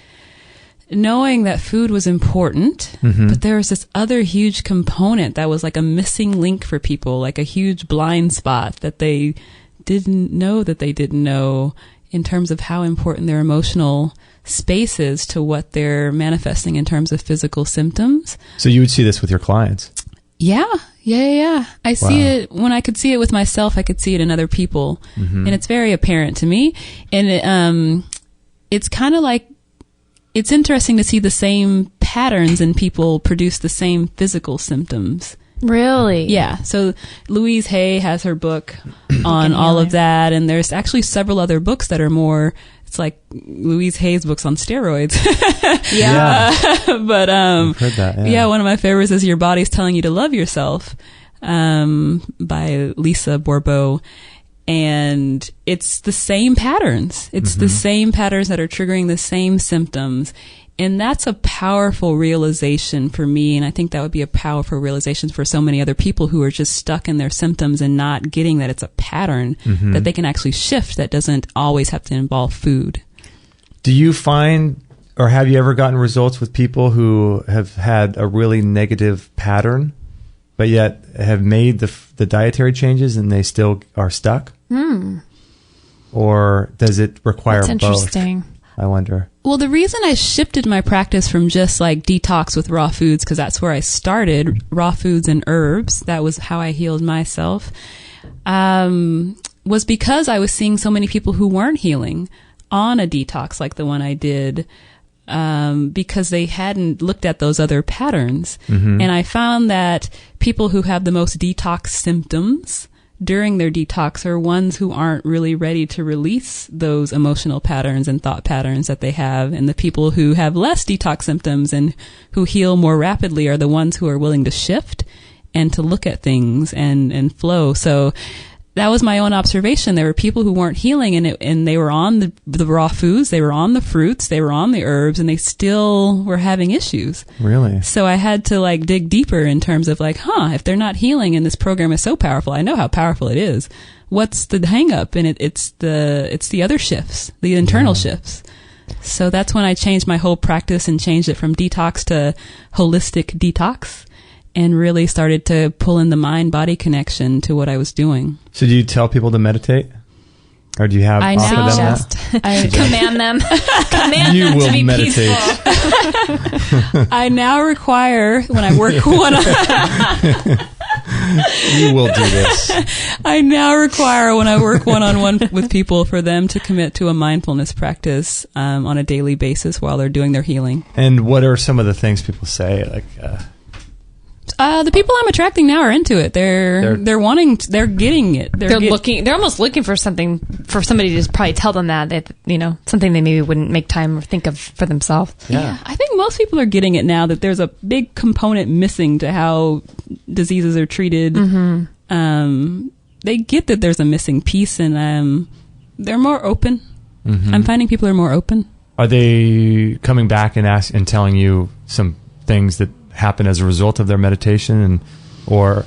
knowing that food was important, but there was this other huge component that was like a missing link for people, like a huge blind spot that they didn't know in terms of how important their emotional space is to what they're manifesting in terms of physical symptoms. So you would see this with your clients? Yeah. I see it when I could see it with myself. I could see it in other people, and it's very apparent to me. And it's kind of like, it's interesting to see the same patterns in people produce the same physical symptoms. Really? Yeah. So Louise Hay has her book on all of that, and there's actually several other books that are more, it's like Louise Hay's books on steroids. Yeah. But I've heard that, yeah, one of my favorites is Your Body's Telling You to Love Yourself, by Lisa Bourbeau. And it's the same patterns. It's the same patterns that are triggering the same symptoms. And that's a powerful realization for me. And I think that would be a powerful realization for so many other people who are just stuck in their symptoms and not getting that it's a pattern that they can actually shift, that doesn't always have to involve food. Do you find, or have you ever gotten results with people who have had a really negative pattern, but yet have made the dietary changes and they still are stuck? Or does it require both? That's interesting. I wonder. Well, the reason I shifted my practice from just like detox with raw foods, because that's where I started, raw foods and herbs, that was how I healed myself, was because I was seeing so many people who weren't healing on a detox like the one I did, because they hadn't looked at those other patterns. And I found that people who have the most detox symptoms during their detox are ones who aren't really ready to release those emotional patterns and thought patterns that they have. And the people who have less detox symptoms and who heal more rapidly are the ones who are willing to shift and to look at things and flow. So that was my own observation. There were people who weren't healing, and they were on the raw foods, they were on the fruits, they were on the herbs, and they still were having issues. Really? So I had to like dig deeper in terms of like, if they're not healing and this program is so powerful, I know how powerful it is. What's the hang up? And it's the other shifts, the internal shifts. So that's when I changed my whole practice and changed it from detox to holistic detox, and really started to pull in the mind-body connection to what I was doing. So do you tell people to meditate? Or do you have I offer them that? I command them. Command you them will to be meditate. peaceful. I now require, when I work one-on-one... You will do this. I now require, when I work one-on-one with people, for them to commit to a mindfulness practice on a daily basis while they're doing their healing. And what are some of the things people say? Like... the people I'm attracting now are into it. They're getting it. They're almost looking for something, for somebody to probably tell them that, something they maybe wouldn't make time or think of for themselves. Yeah. I think most people are getting it now, that there's a big component missing to how diseases are treated. They get that there's a missing piece, and they're more open. I'm finding people are more open. Are they coming back and telling you some things that happen as a result of their meditation, or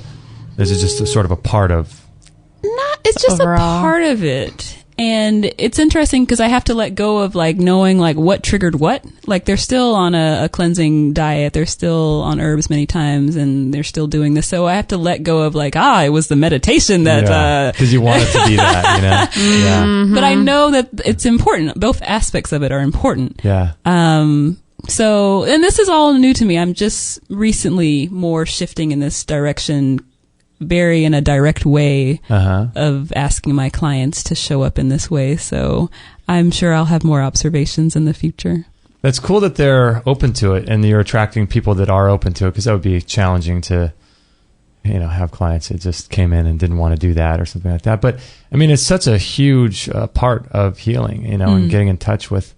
is it just a sort of a part of? It's just overall a part of it. And it's interesting because I have to let go of like knowing like what triggered what. Like they're still on a cleansing diet, they're still on herbs many times, and they're still doing this. So I have to let go of like, it was the meditation that because you want it to be that, Yeah. But I know that it's important. Both aspects of it are important. Yeah. So, and this is all new to me. I'm just recently more shifting in this direction, very in a direct way of asking my clients to show up in this way. So I'm sure I'll have more observations in the future. That's cool that they're open to it, and you're attracting people that are open to it, because that would be challenging to, have clients that just came in and didn't want to do that or something like that. But I mean, it's such a huge part of healing, and getting in touch with.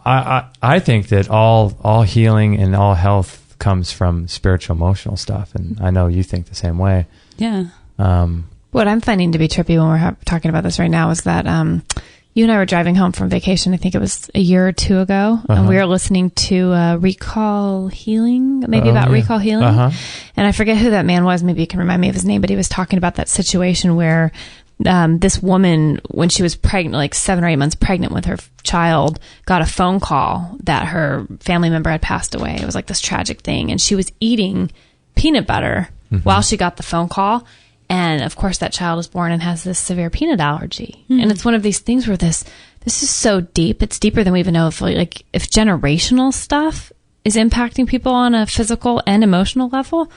I think that all healing and all health stuff comes from spiritual, emotional stuff. And I know you think the same way. Yeah. What I'm finding to be trippy when we're talking about this right now is that you and I were driving home from vacation. I think it was a year or two ago, and we were listening to Recall Healing, Recall Healing. And I forget who that man was. Maybe you can remind me of his name, but he was talking about that situation where this woman, when she was pregnant, like 7 or 8 months pregnant with her child, got a phone call that her family member had passed away. It was like this tragic thing. And she was eating peanut butter while she got the phone call. And of course that child is born and has this severe peanut allergy. And it's one of these things where this is so deep. It's deeper than we even know if generational stuff is impacting people on a physical and emotional level.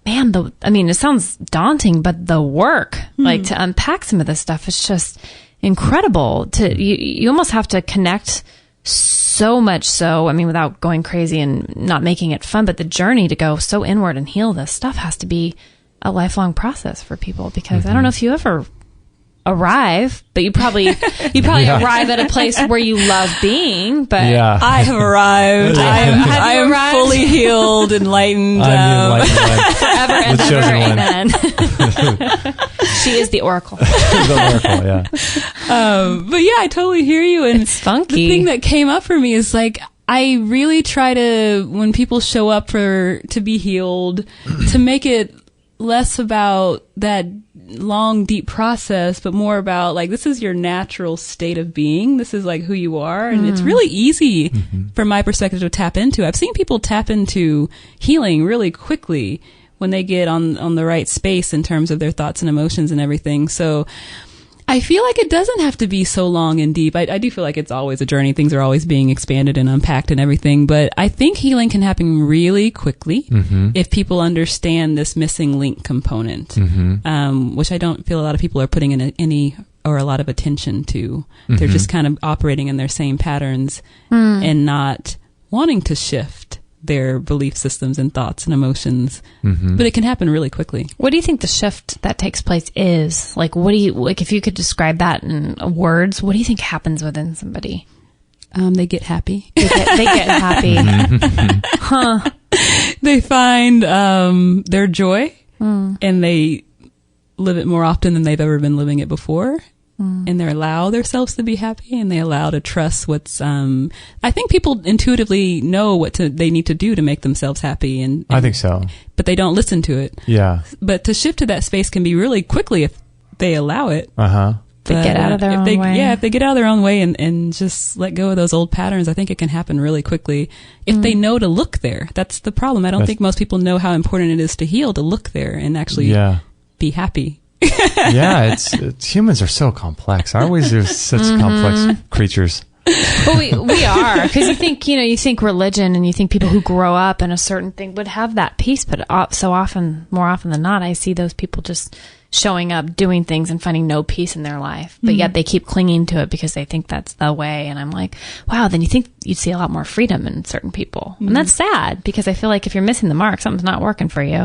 Man, it sounds daunting, but the work, to unpack some of this stuff is just incredible. You almost have to connect so much so, without going crazy and not making it fun, but the journey to go so inward and heal this stuff has to be a lifelong process for people, because I don't know if you ever arrive, but you probably arrive at a place where you love being, but I have arrived. I am fully healed, enlightened, forever and ever, amen. She is the oracle. The oracle, but I totally hear you, and it's funky. The thing that came up for me is I really try to, when people show up to be healed, to make it less about that long, deep process, but more about this is your natural state of being. This is who you are. And it's really easy from my perspective to tap into. I've seen people tap into healing really quickly when they get on the right space in terms of their thoughts and emotions and everything. So I feel like it doesn't have to be so long and deep. I do feel like it's always a journey. Things are always being expanded and unpacked and everything. But I think healing can happen really quickly if people understand this missing link component, which I don't feel a lot of people are putting in any or a lot of attention to. They're just kind of operating in their same patterns and not wanting to shift their belief systems and thoughts and emotions. But it can happen really quickly. What do you think the shift that takes place is? What do you, if you could describe that in words, what do you think happens within somebody? They get happy. They get happy. They find their joy and they live it more often than they've ever been living it before. And they allow themselves to be happy, and they allow to trust what's, I think people intuitively know what they need to do to make themselves happy. And I think so. But they don't listen to it. Yeah. But to shift to that space can be really quickly if they allow it. They get out of their own way. Yeah, if they get out of their own way and just let go of those old patterns, I think it can happen really quickly if they know to look there. That's the problem. I don't think most people know how important it is to heal, to look there and actually be happy. It's humans are so complex, aren't we? They're such complex creatures. Well, we are, because you think religion and you think people who grow up in a certain thing would have that peace, but more often than not, I see those people just showing up, doing things, and finding no peace in their life, but yet they keep clinging to it because they think that's the way. And I'm like, wow, then you think you'd see a lot more freedom in certain people, and that's sad, because I feel like if you're missing the mark, something's not working for you.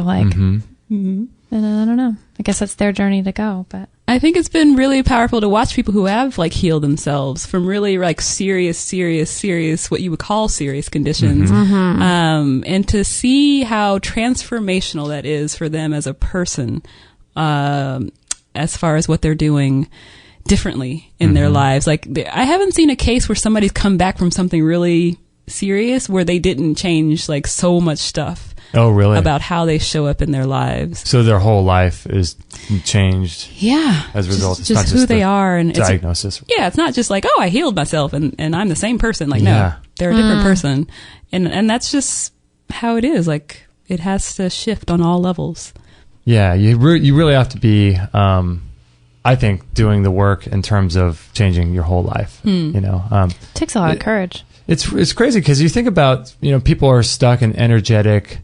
And I don't know. I guess that's their journey to go, but I think it's been really powerful to watch people who have healed themselves from really serious, what you would call serious conditions. And to see how transformational that is for them as a person, as far as what they're doing differently in their lives. I haven't seen a case where somebody's come back from something really serious where they didn't change so much stuff. Oh, really? About how they show up in their lives. So their whole life is changed. Yeah. As a result. It's not just who they are and diagnosis. It's not just I healed myself and I'm the same person. No, they're a different person. And that's just how it is. It has to shift on all levels. Yeah. You really have to be, I think, doing the work in terms of changing your whole life. It takes a lot of courage. It's crazy because you think about, people are stuck in energetic,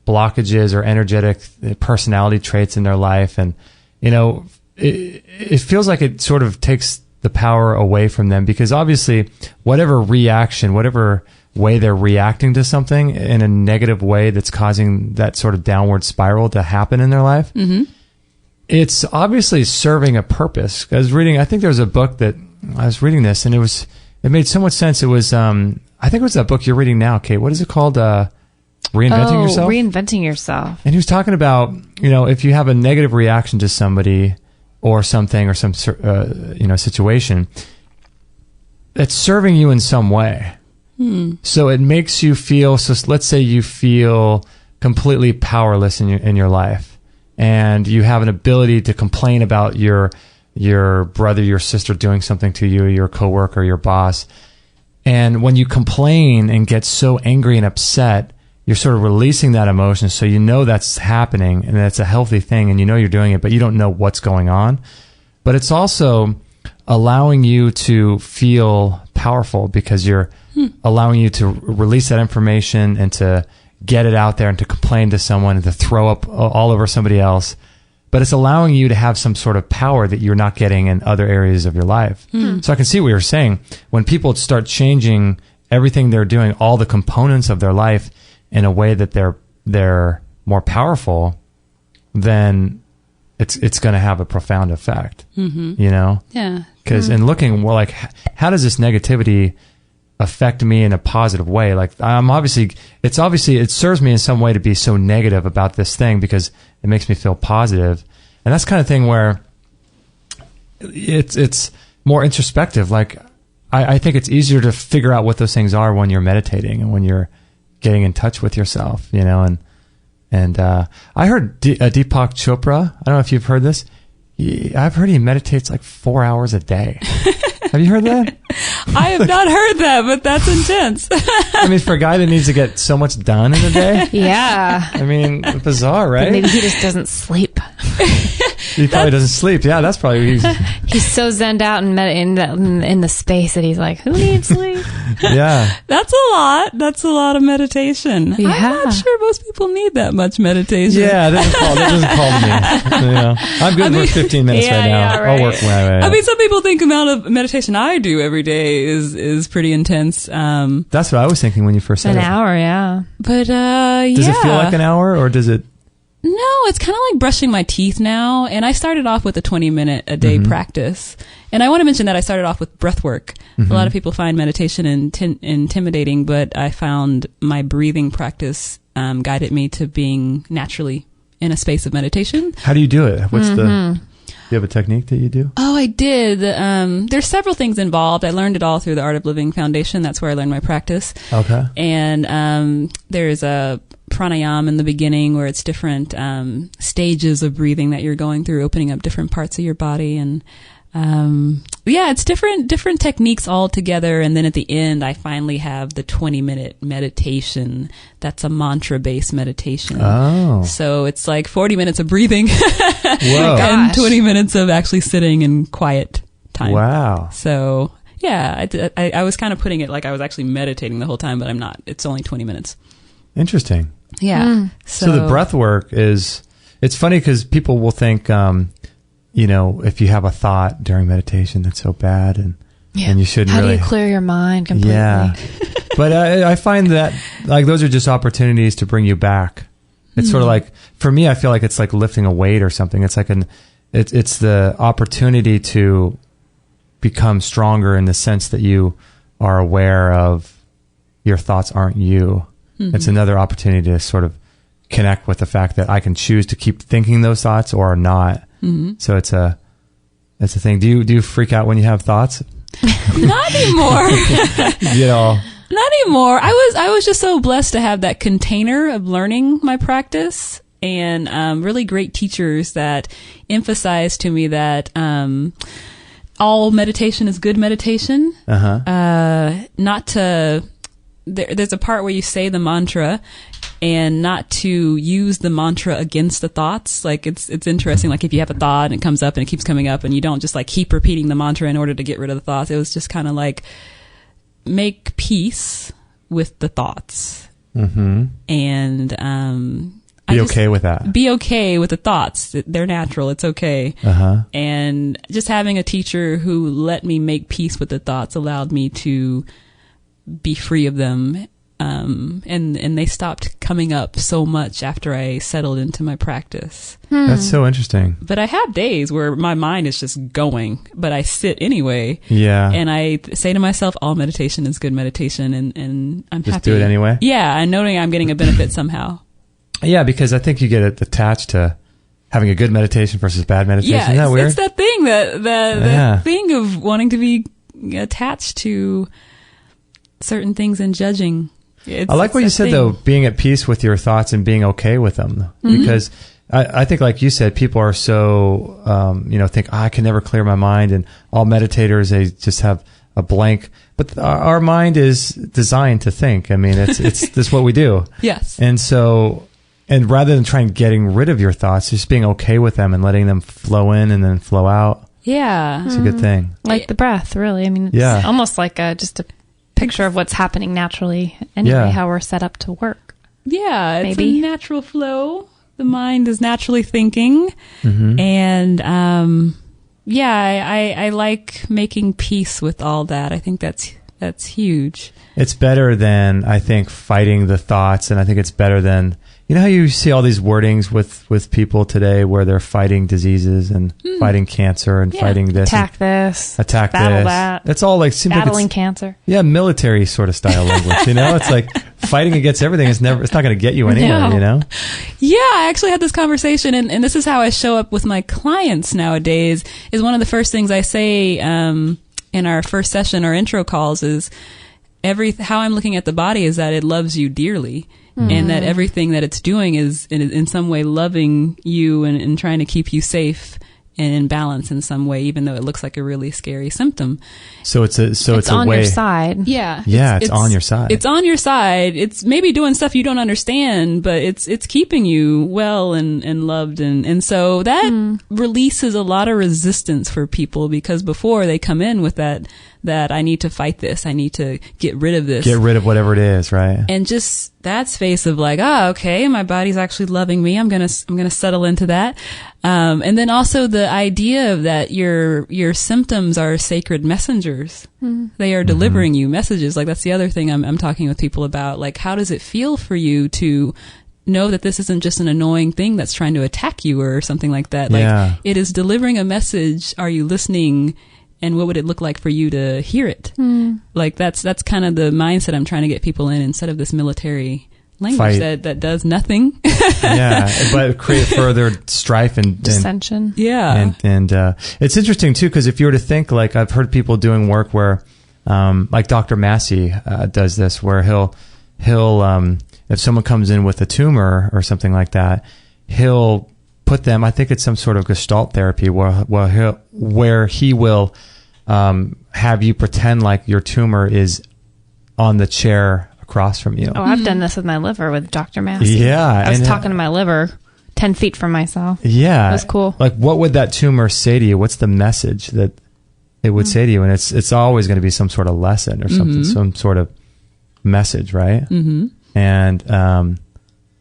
blockages or energetic personality traits in their life. And, it feels like it sort of takes the power away from them, because obviously whatever way they're reacting to something in a negative way that's causing that sort of downward spiral to happen in their life, it's obviously serving a purpose. I think there was a book that I was reading this, and it made so much sense. It was, I think it was that book you're reading now, Kate. What is it called? Reinventing Yourself? Reinventing Yourself. And he was talking about, if you have a negative reaction to somebody or something or some, situation, it's serving you in some way. So it makes you feel, so let's say you feel completely powerless in your life, and you have an ability to complain about your brother, your sister doing something to you, your coworker, your boss. And when you complain and get so angry and upset, you're sort of releasing that emotion. So that's happening and that's a healthy thing, and you're doing it, but you don't know what's going on. But it's also allowing you to feel powerful because you're allowing you to release that information and to get it out there and to complain to someone and to throw up all over somebody else. But it's allowing you to have some sort of power that you're not getting in other areas of your life. So I can see what you're saying. When people start changing everything they're doing, all the components of their life in a way that they're more powerful, then it's going to have a profound effect. Yeah. Because in looking, well, like, how does this negativity affect me in a positive way? Like, it serves me in some way to be so negative about this thing because it makes me feel positive. And that's the kind of thing where it's more introspective. Like, I think it's easier to figure out what those things are when you're meditating and when you're getting in touch with yourself, and I heard Deepak Chopra. I don't know if you've heard this. I've heard he meditates like 4 hours a day. Have you heard that? I have not heard that, but that's intense. I mean, for a guy that needs to get so much done in a day. Yeah. I mean, bizarre, right? But maybe he just doesn't sleep. He probably doesn't sleep. Yeah, that's probably he's so zenned out and in the space that he's like, who needs sleep? Yeah. That's a lot. That's a lot of meditation. Yeah. I'm not sure most people need that much meditation. Yeah, that doesn't call to me. I'm good for 15 minutes right now. Yeah, right. I'll work my way out. I mean, some people think the amount of meditation I do every day is pretty intense. That's what I was thinking when you first said An hour, yeah. But Does it feel like an hour, or does it? No, it's kind of like brushing my teeth now. And I started off with a 20-minute a day practice. And I want to mention that I started off with breath work. A lot of people find meditation intimidating, but I found my breathing practice guided me to being naturally in a space of meditation. How do you do it? What's do you have a technique that you do? Oh, I did. There's several things involved. I learned it all through the Art of Living Foundation. That's where I learned my practice. Okay. And there's a pranayama in the beginning where it's different stages of breathing that you're going through, opening up different parts of your body. And it's different techniques all together. And then at the end, I finally have the 20-minute meditation. That's a mantra-based meditation. Oh. So it's like 40 minutes of breathing and 20 minutes of actually sitting in quiet time. Wow. So, yeah, I was kind of putting it like I was actually meditating the whole time, but I'm not. It's only 20 minutes. Interesting. Yeah. So the breath work it's funny because people will think, if you have a thought during meditation, that's so bad and you shouldn't How really. do you clear your mind completely? Yeah. But I find that like those are just opportunities to bring you back. It's sort of like, for me, I feel like it's like lifting a weight or something. It's like it's the opportunity to become stronger in the sense that you are aware of your thoughts aren't you. It's another opportunity to sort of connect with the fact that I can choose to keep thinking those thoughts or not. So it's a thing. Do you freak out when you have thoughts? Not anymore. Not anymore. I was just so blessed to have that container of learning my practice and really great teachers that emphasized to me that all meditation is good meditation. There's a part where you say the mantra and not to use the mantra against the thoughts. Like it's interesting. Like if you have a thought and it comes up and it keeps coming up and you don't just like keep repeating the mantra in order to get rid of the thoughts. It was just kind of like make peace with the thoughts. And, be okay with that. Be okay with the thoughts. They're natural. It's okay. And just having a teacher who let me make peace with the thoughts allowed me to be free of them. and they stopped coming up so much after I settled into my practice. That's so interesting. But I have days where my mind is just going, but I sit anyway. Yeah. And I say to myself, all meditation is good meditation, and I'm just happy. Do it anyway. Yeah, and knowing I'm getting a benefit somehow. Yeah, because I think you get attached to having a good meditation versus bad meditation. Yeah, Isn't that weird? It's that thing, that thing of wanting to be attached to certain things and judging. I like what you said, though, being at peace with your thoughts and being okay with them. Because I think, like you said, people are so, think, I can never clear my mind. And all meditators, they just have a blank. But our mind is designed to think. I mean, it's what we do. Yes. And so, and rather than trying getting rid of your thoughts, just being okay with them and letting them flow in and then flow out. Yeah. It's a good thing. Like the breath, really. I mean, it's almost like just a picture of what's happening naturally anyway, how we're set up to work. Yeah, it's maybe a natural flow. The mind is naturally thinking. And I like making peace with all that. I think that's huge. It's better than, I think, fighting the thoughts, and I think it's better than, you know how you see all these wordings with people today where they're fighting diseases and fighting cancer and fighting this. Attack this. Battle that. It's all like, battling cancer. Yeah, military sort of style language, you know? It's like fighting against everything it's not going to get you anywhere, you know? Yeah, I actually had this conversation, and this is how I show up with my clients nowadays, is one of the first things I say in our first session, our intro calls, is how I'm looking at the body is that it loves you dearly. And that everything that it's doing is in some way loving you and trying to keep you safe and in balance in some way, even though it looks like a really scary symptom. So it's on way, your side. Yeah. It's on your side. It's on your side. It's maybe doing stuff you don't understand, but it's keeping you well and loved. And so that releases a lot of resistance for people, because before they come in with that I need to fight this. I need to get rid of this. Get rid of whatever it is, right? And just that space of like, okay, my body's actually loving me. I'm gonna settle into that. And then also the idea of that your symptoms are sacred messengers. They are delivering you messages. Like, that's the other thing I'm talking with people about. Like, how does it feel for you to know that this isn't just an annoying thing that's trying to attack you or something like that? Like, it is delivering a message. Are you listening? And what would it look like for you to hear it? Like, that's kind of the mindset I'm trying to get people in, instead of this military language that does nothing. But create further strife and dissension. And it's interesting too, because if you were to think, like, I've heard people doing work where, like Dr. Massey does this, where he'll if someone comes in with a tumor or something like that, he'll put them, I think it's some sort of Gestalt therapy where he will have you pretend like your tumor is on the chair across from you. Oh, I've done this with my liver with Dr. Massey. Yeah. I was talking to my liver 10 feet from myself. Yeah. It was cool. Like, what would that tumor say to you? What's the message that it would say to you? And it's always going to be some sort of lesson or something, some sort of message, right? And and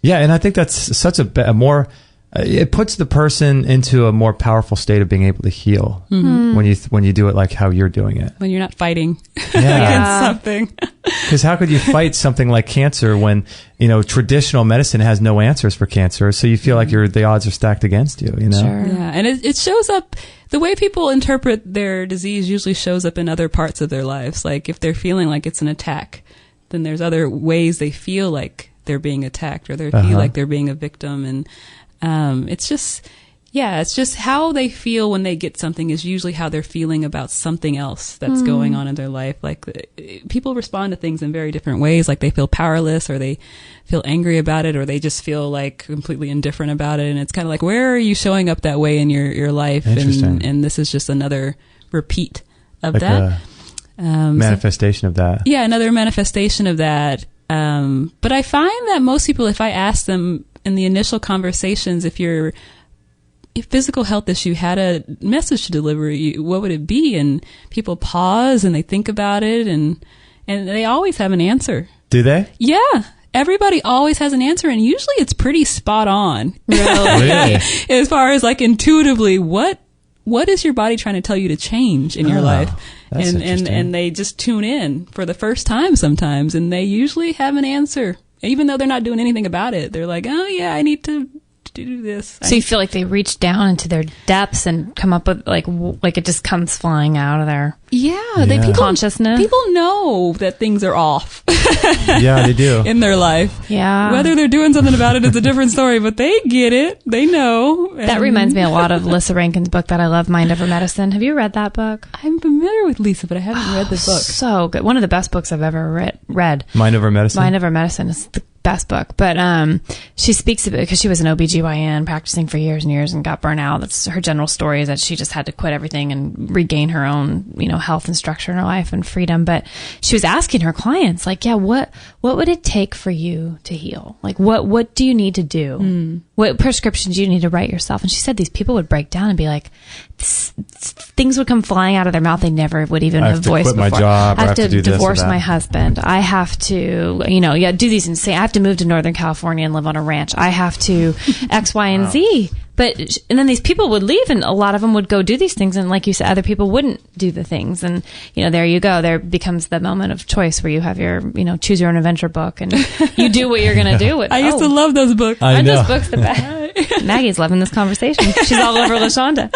I think that's such a more... it puts the person into a more powerful state of being able to heal when you do it like how you're doing it. When you're not fighting against something. Because how could you fight something like cancer when, traditional medicine has no answers for cancer? So you feel like the odds are stacked against you, you know? Sure. Yeah. And it shows up, the way people interpret their disease usually shows up in other parts of their lives. Like, if they're feeling like it's an attack, then there's other ways they feel like they're being attacked, or they feel like they're being a victim. And it's just how they feel when they get something is usually how they're feeling about something else that's going on in their life. Like, people respond to things in very different ways. Like, they feel powerless, or they feel angry about it, or they just feel like completely indifferent about it. And it's kind of like, where are you showing up that way in your life? And this is just another repeat of like that. Manifestation of that. Yeah, another manifestation of that. But I find that most people, if I ask them in the initial conversations, if your physical health issue had a message to deliver, what would it be? And people pause and they think about it, and they always have an answer. Do they? Yeah. Everybody always has an answer, and usually it's pretty spot on. Really? As far as like intuitively, what what is your body trying to tell you to change in your life? And they just tune in for the first time sometimes, and they usually have an answer. Even though they're not doing anything about it, they're like, oh yeah, I need to do this. So you feel like they reach down into their depths and come up with like it just comes flying out of their consciousness. People know that things are off. Yeah, they do. In their life. Yeah. Whether they're doing something about it is a different story, but they get it. They know. That reminds me a lot of Lissa Rankin's book that I love, Mind Over Medicine. Have you read that book? I'm familiar with Lisa, but I haven't read the book. So good. One of the best books I've ever read. Mind Over Medicine? Mind Over Medicine is the best book. But she speaks of it because she was an OBGYN practicing for years and years and got burnt out. That's her general story, is that she just had to quit everything and regain her own, health and structure in her life and freedom. But she was asking her clients, like, yeah, what would it take for you to heal? Like, what do you need to do? What prescriptions do you need to write yourself? And she said these people would break down and be like, things would come flying out of their mouth they never would even have voiced before. I have to quit my job. I have to divorce my husband. I have to, do these insane. I have to move to Northern California and live on a ranch. I have to X, Y, and Z. And then these people would leave, and a lot of them would go do these things. And like you said, other people wouldn't do the things. And, there you go. There becomes the moment of choice where you have your, choose your own adventure book, and you do what you're going to do with. I used to love those books. I know. Those books the best. Maggie's loving this conversation. She's all over LaShanda.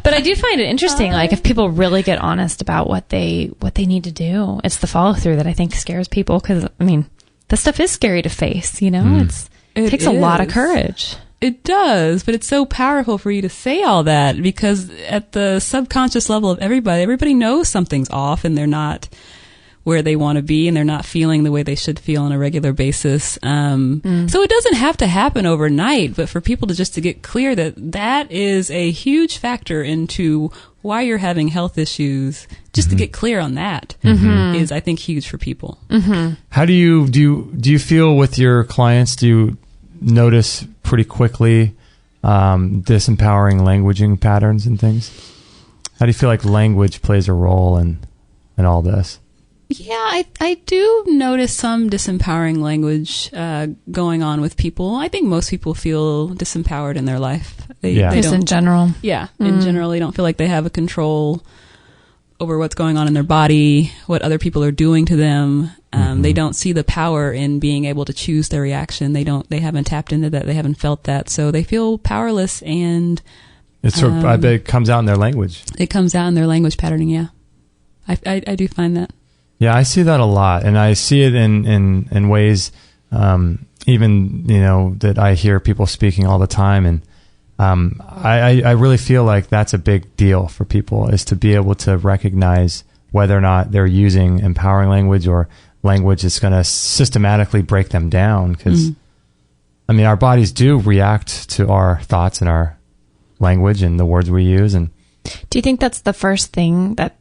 But I do find it interesting, like if people really get honest about what they need to do, it's the follow through that I think scares people. Because this stuff is scary to face. It takes a lot of courage. It does, but it's so powerful for you to say all that, because at the subconscious level of everybody knows something's off and they're not where they want to be and they're not feeling the way they should feel on a regular basis. So it doesn't have to happen overnight, but for people to get clear that is a huge factor into why you're having health issues, just to get clear on that is, I think, huge for people. How do you feel with your clients? Do you notice pretty quickly disempowering languaging patterns and things? How do you feel like language plays a role in all this? Yeah, I do notice some disempowering language going on with people. I think most people feel disempowered in their life. They Just in general. Yeah, in general, they don't feel like they have a control over what's going on in their body, what other people are doing to them. They don't see the power in being able to choose their reaction. They haven't tapped into that. They haven't felt that. So they feel powerless, and it's I bet it comes out in their language. It comes out in their language patterning. Yeah. I do find that. Yeah, I see that a lot, and I see it in ways, even, that I hear people speaking all the time. And, I really feel like that's a big deal for people, is to be able to recognize whether or not they're using empowering language or language that's going to systematically break them down. Because, our bodies do react to our thoughts and our language and the words we use. And do you think that's the first thing that,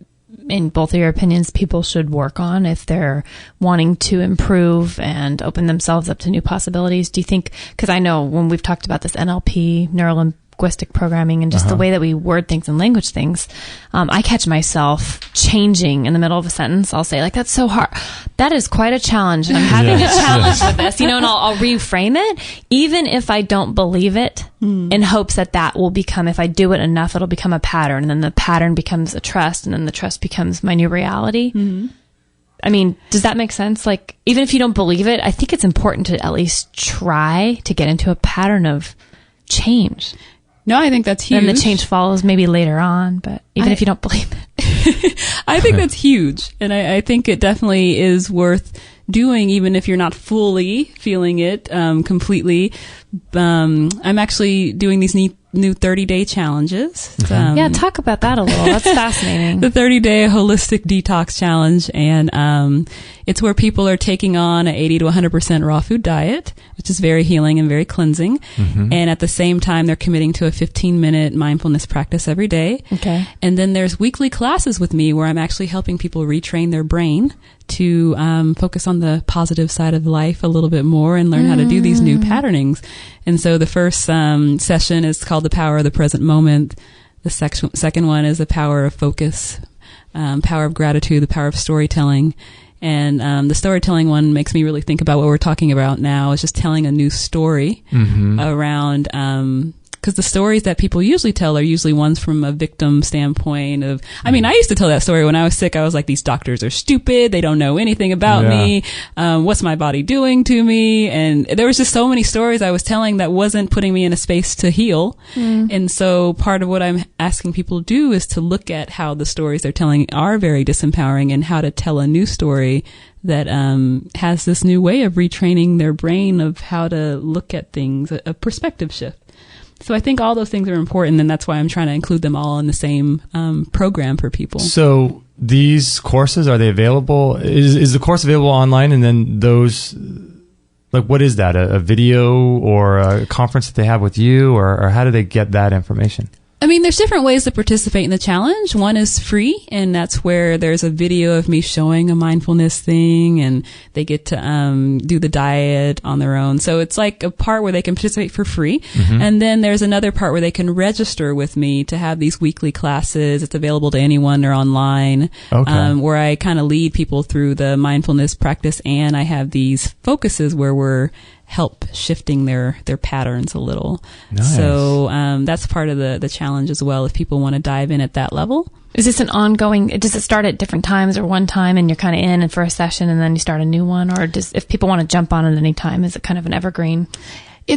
in both of your opinions, people should work on if they're wanting to improve and open themselves up to new possibilities? Do you think, because I know when we've talked about this NLP, neuro-linguistic programming, and just the way that we word things and language things, I catch myself changing in the middle of a sentence. I'll say, like, that's so hard. That is quite a challenge. And I'm having a challenge with this, and I'll reframe it, even if I don't believe it, in hopes that will become, if I do it enough, it'll become a pattern. And then the pattern becomes a trust, and then the trust becomes my new reality. Does that make sense? Like, even if you don't believe it, I think it's important to at least try to get into a pattern of change. No, I think that's huge. And the change follows maybe later on, but even if you don't believe it. I think that's huge. And I think it definitely is worth doing, even if you're not fully feeling it completely. I'm actually doing these new 30-day challenges. Talk about that a little. That's fascinating. The 30-day holistic detox challenge. And it's where people are taking on an 80 to 100% raw food diet, which is very healing and very cleansing. And at the same time, they're committing to a 15-minute mindfulness practice every day. Okay. And then there's weekly classes with me where I'm actually helping people retrain their brain to focus on the positive side of life a little bit more and learn how to do these new patternings. And so the first session is called The Power of the Present Moment. The second one is The Power of Focus, Power of Gratitude, The Power of Storytelling. And the storytelling one makes me really think about what we're talking about now. It's just telling a new story around because the stories that people usually tell are usually ones from a victim standpoint of, I mean, I used to tell that story when I was sick. I was like, these doctors are stupid. They don't know anything about me. What's my body doing to me? And there was just so many stories I was telling that wasn't putting me in a space to heal. And so part of what I'm asking people to do is to look at how the stories they're telling are very disempowering and how to tell a new story that has this new way of retraining their brain of how to look at things, a perspective shift. So I think all those things are important, and that's why I'm trying to include them all in the same program for people. So these courses, are they available? Is the course available online? And then those, like, what is that? A video or a conference that they have with you, or how do they get that information? I mean, there's different ways to participate in the challenge. One is free, and that's where there's a video of me showing a mindfulness thing, and they get to do the diet on their own. So it's like a part where they can participate for free. And then there's another part where they can register with me to have these weekly classes. It's available to anyone or online, where I kind of lead people through the mindfulness practice, and I have these focuses where we're help shifting their patterns a little. Nice. So that's part of the challenge as well, if people want to dive in at that level. Is this an ongoing, does it start at different times, or one time and you're kind of in and for a session and then you start a new one? Or if people want to jump on at any time, is it kind of an evergreen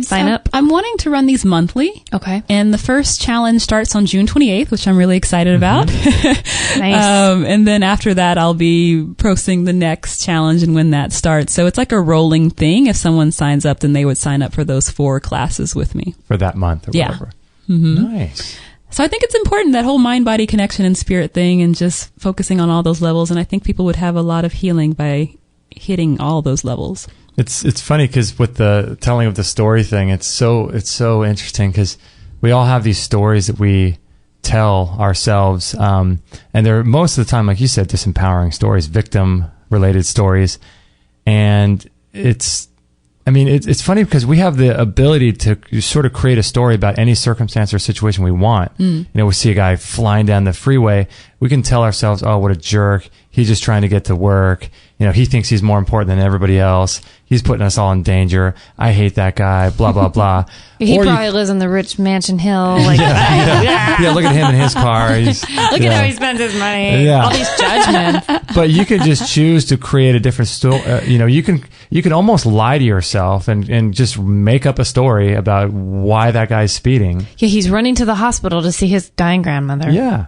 sign up? I'm wanting to run these monthly. Okay. And the first challenge starts on June 28th, which I'm really excited about. Nice. And then after that, I'll be posting the next challenge and when that starts. So it's like a rolling thing. If someone signs up, then they would sign up for those 4 classes with me. For that month or whatever. Nice. So I think it's important, that whole mind-body connection and spirit thing, and just focusing on all those levels. And I think people would have a lot of healing by hitting all those levels. It's funny because with the telling of the story thing, it's so interesting because we all have these stories that we tell ourselves, and they're most of the time, like you said, disempowering stories, victim-related stories, and it's funny because we have the ability to sort of create a story about any circumstance or situation we want. You know, we see a guy flying down the freeway, we can tell ourselves, oh, what a jerk. He's just trying to get to work. You know, he thinks he's more important than everybody else. He's putting us all in danger. I hate that guy, blah, blah, blah. He probably lives in the rich mansion hill. Like, yeah, look at him in his car. Look at how he spends his money. Yeah. All these judgments. But you can just choose to create a different story. You can almost lie to yourself and just make up a story about why that guy's speeding. Yeah, he's running to the hospital to see his dying grandmother. Yeah.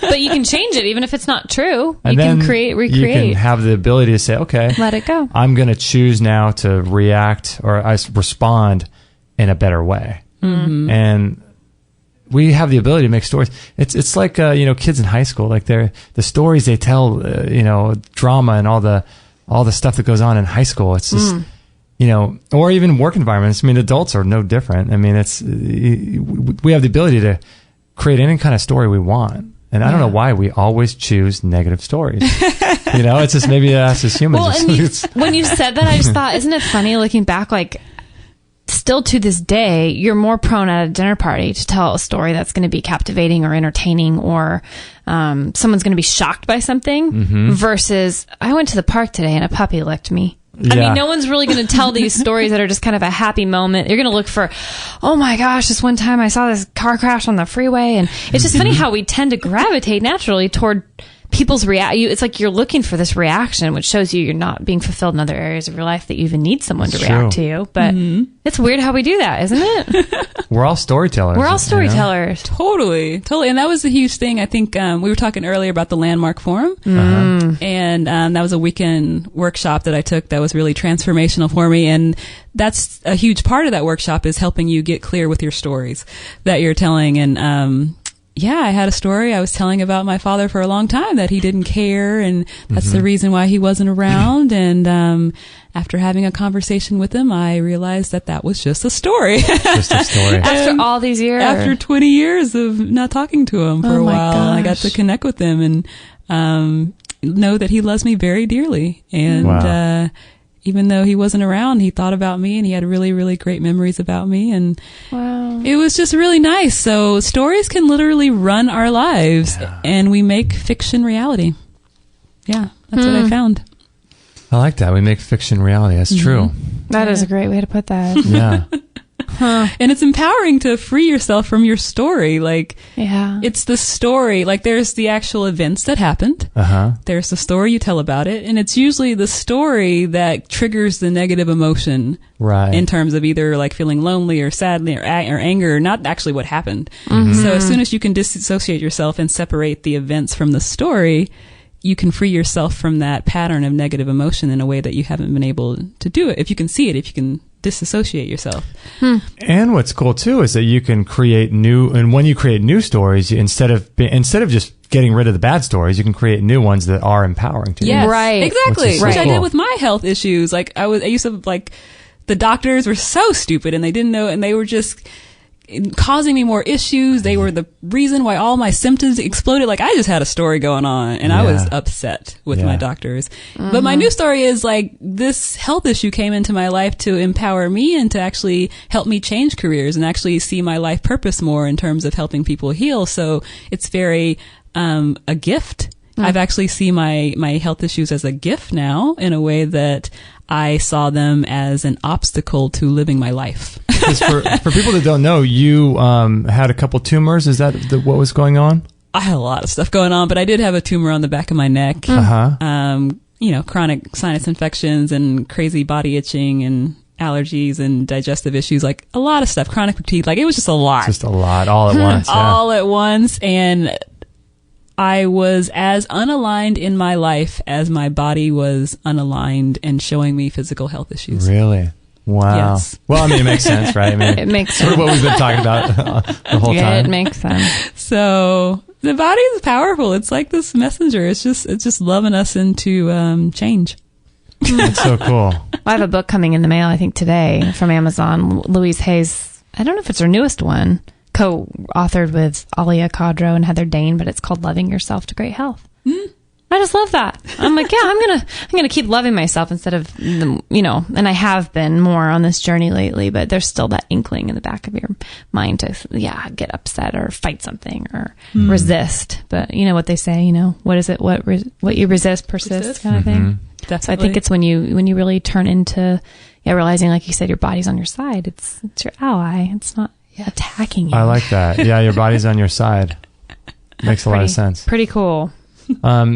But you can change it, even if it's not true. And you can recreate. You can have the ability to say, okay, let it go. I'm going to choose now to react or respond in a better way. And we have the ability to make stories. It's like kids in high school, like the stories they tell, drama and all the stuff that goes on in high school. It's just or even work environments. I mean, adults are no different. I mean, we have the ability to create any kind of story we want. And I don't know why we always choose negative stories. It's just maybe us as humans. Well, when you said that, I just thought, isn't it funny looking back, like, still to this day, you're more prone at a dinner party to tell a story that's going to be captivating or entertaining, or someone's going to be shocked by something, versus, I went to the park today and a puppy licked me. Yeah. I mean, no one's really going to tell these stories that are just kind of a happy moment. You're going to look for, oh my gosh, this one time I saw this car crash on the freeway. And it's just funny how we tend to gravitate naturally toward people's it's like you're looking for this reaction, which shows you're not being fulfilled in other areas of your life that you even need someone to react to you. But it's weird how we do that, isn't it? We're all storytellers. We're all storytellers. Totally. And that was a huge thing. I think we were talking earlier about the Landmark Forum. And that was a weekend workshop that I took that was really transformational for me. And that's a huge part of that workshop, is helping you get clear with your stories that you're telling. And I had a story I was telling about my father for a long time, that he didn't care, and that's the reason why he wasn't around. And after having a conversation with him, I realized that was just a story. Just a story. After all these years. After 20 years of not talking to him for a while, I got to connect with him and know that he loves me very dearly. And even though he wasn't around, he thought about me, and he had really, really great memories about me. And it was just really nice. So stories can literally run our lives, and we make fiction reality. Yeah, that's what I found. I like that. We make fiction reality. That's true. That is a great way to put that. Yeah. And it's empowering to free yourself from your story. Like, it's the story. Like, there's the actual events that happened. There's the story you tell about it. And it's usually the story that triggers the negative emotion. Right. In terms of either like feeling lonely or sadly or anger, not actually what happened. So as soon as you can disassociate yourself and separate the events from the story, you can free yourself from that pattern of negative emotion in a way that you haven't been able to do it. If you can see it, if you can disassociate yourself. And what's cool too is that you can create new, and when you create new stories, instead of just getting rid of the bad stories, you can create new ones that are empowering to you. Yes, right. Exactly. Which I did with my health issues. Like I used to like, the doctors were so stupid and they didn't know, and they were just causing me more issues. They were the reason why all my symptoms exploded. Like I just had a story going on and I was upset with my doctors. But my new story is like, this health issue came into my life to empower me and to actually help me change careers and actually see my life purpose more in terms of helping people heal. So it's very, a gift. I've actually seen my health issues as a gift now in a way that I saw them as an obstacle to living my life. for people that don't know, you had a couple tumors. Is that what was going on? I had a lot of stuff going on, but I did have a tumor on the back of my neck. Chronic sinus infections and crazy body itching and allergies and digestive issues, like a lot of stuff, chronic fatigue. Like it was just a lot. Just a lot, all at once. All at once. And I was as unaligned in my life as my body was unaligned and showing me physical health issues. Really? Wow. Yes. Well, I mean, it makes sense, right? I mean, it makes sense. Sort of what we've been talking about the whole time. It makes sense. So the body is powerful. It's like this messenger. It's just loving us into change. That's so cool. I have a book coming in the mail, I think today, from Amazon. Louise Hayes, I don't know if it's her newest one, co-authored with Alia Cadro and Heather Dane, but it's called Loving Yourself to Great Health. I just love that. I'm like, I'm gonna keep loving myself instead of, and I have been more on this journey lately, but there's still that inkling in the back of your mind to, get upset or fight something or resist. But you know what they say, what is it? What you resist persists kind of thing. Definitely. So I think it's when you really turn into, realizing, like you said, your body's on your side. It's your ally. It's not attacking you. I like that. Yeah, your body's on your side. Makes a lot of sense. Pretty cool.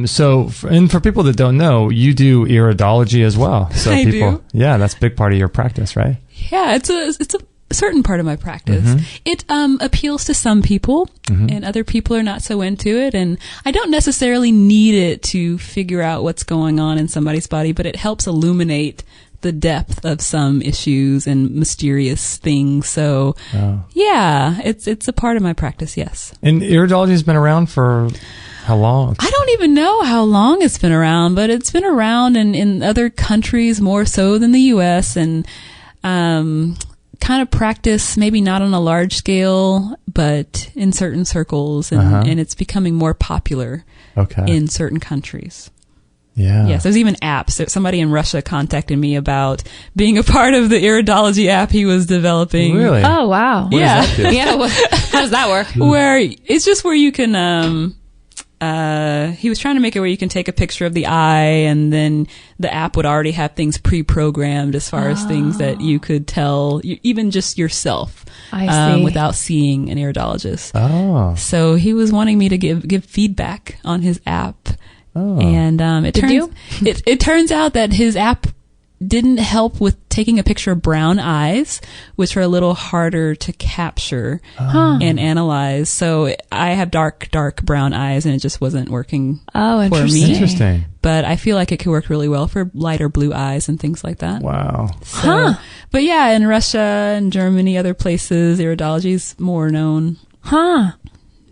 So for people that don't know, you do iridology as well. So I do. Yeah, that's a big part of your practice, right? Yeah, it's a certain part of my practice. It appeals to some people and other people are not so into it. And I don't necessarily need it to figure out what's going on in somebody's body, but it helps illuminate the depth of some issues and mysterious things. So it's a part of my practice. Yes. And iridology has been around for how long? I don't even know how long it's been around, but it's been around in other countries more so than the U.S. and kind of practice, maybe not on a large scale, but in certain circles, and it's becoming more popular in certain countries. Yeah. Yes, there's even apps. Somebody in Russia contacted me about being a part of the Iridology app he was developing. Really? Oh, wow. What does that do? How does that work? Where it's just where you can he was trying to make it where you can take a picture of the eye and then the app would already have things pre-programmed as far as things that you could tell even just yourself without seeing an iridologist. Oh. So he was wanting me to give feedback on his app. Oh. And it turns out that his app didn't help with taking a picture of brown eyes, which are a little harder to capture and analyze. So I have dark brown eyes, and it just wasn't working for me. Interesting. But I feel like it could work really well for lighter blue eyes and things like that. Wow. So, but yeah, in Russia and Germany, other places, iridology is more known.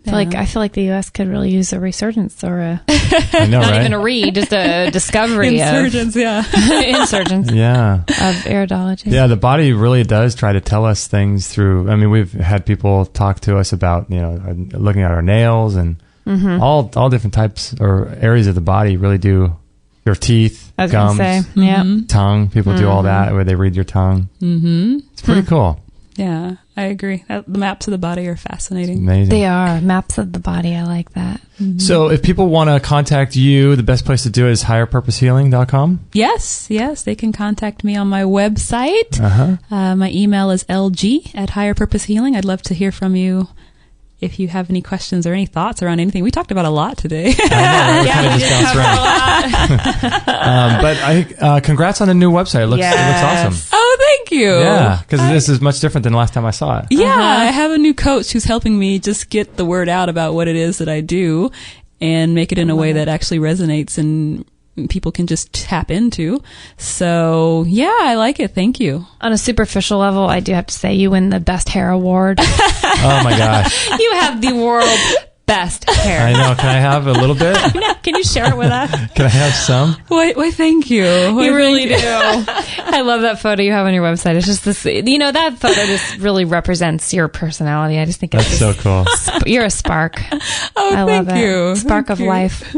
I feel like the U.S. could really use a resurgence or I know, not even a just a discovery insurgence, insurgence of iridology. Yeah, the body really does try to tell us things through. I mean, we've had people talk to us about looking at our nails and all different types or areas of the body. Really do your teeth, gums, tongue. People do all that where they read your tongue. It's pretty cool. Yeah, I agree. The maps of the body are fascinating. Amazing. They are. Maps of the body. I like that. Mm-hmm. So if people want to contact you, the best place to do it is higherpurposehealing.com? Yes. They can contact me on my website. My email is lg@higherpurposehealing. I'd love to hear from you if you have any questions or any thoughts around anything. We talked about a lot today. I know, we did cover a lot. But congrats on the new website. It looks awesome. Oh, thank you. Yeah, because this is much different than last time I saw it. Yeah, I have a new coach who's helping me just get the word out about what it is that I do and make it in a way that actually resonates and people can just tap into. So, yeah, I like it. Thank you. On a superficial level, I do have to say you win the best hair award. Oh my gosh. You have the world's best hair. I know. Can I have a little bit? Can you share it with us? Can I have some? Why, thank you. You really do. I love that photo you have on your website. It's just this, that photo just really represents your personality. I just think it's so cool. You're a spark. Oh, I love thank you. it. Spark Thank of you. life.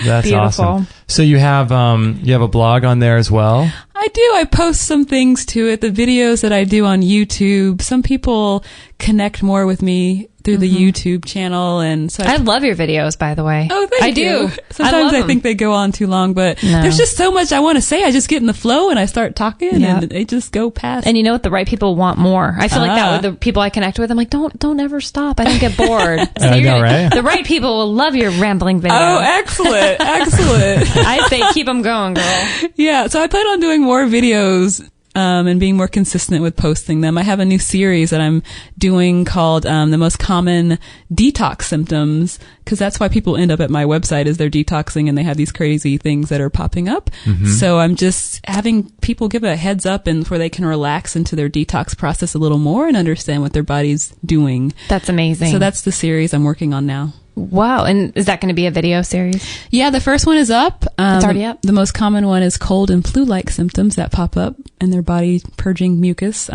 That's Beautiful. awesome. So you have a blog on there as well? I do. I post some things to it. The videos that I do on YouTube. Some people connect more with me through the YouTube channel, and so I love your videos, by the way. Oh, thank you. I do. Sometimes I love think they go on too long, but No. there's just so much I want to say. I just get in the flow and I start talking, and they just go past. And you know what? The right people want more. I feel like that with the people I connect with. I'm like, don't ever stop. I don't get bored. So I know, right? The right people will love your rambling videos. Oh, excellent. Excellent. I say keep them going, girl. Yeah. So I plan on doing more videos. And being more consistent with posting them. I have a new series that I'm doing called the most common detox symptoms, because that's why people end up at my website is they're detoxing and they have these crazy things that are popping up. So I'm just having people give a heads up and where they can relax into their detox process a little more and understand what their body's doing. That's amazing. So that's the series I'm working on now. Wow. And is that going to be a video series? Yeah, the first one is up. It's already up. The most common one is cold and flu-like symptoms that pop up in their body purging mucus.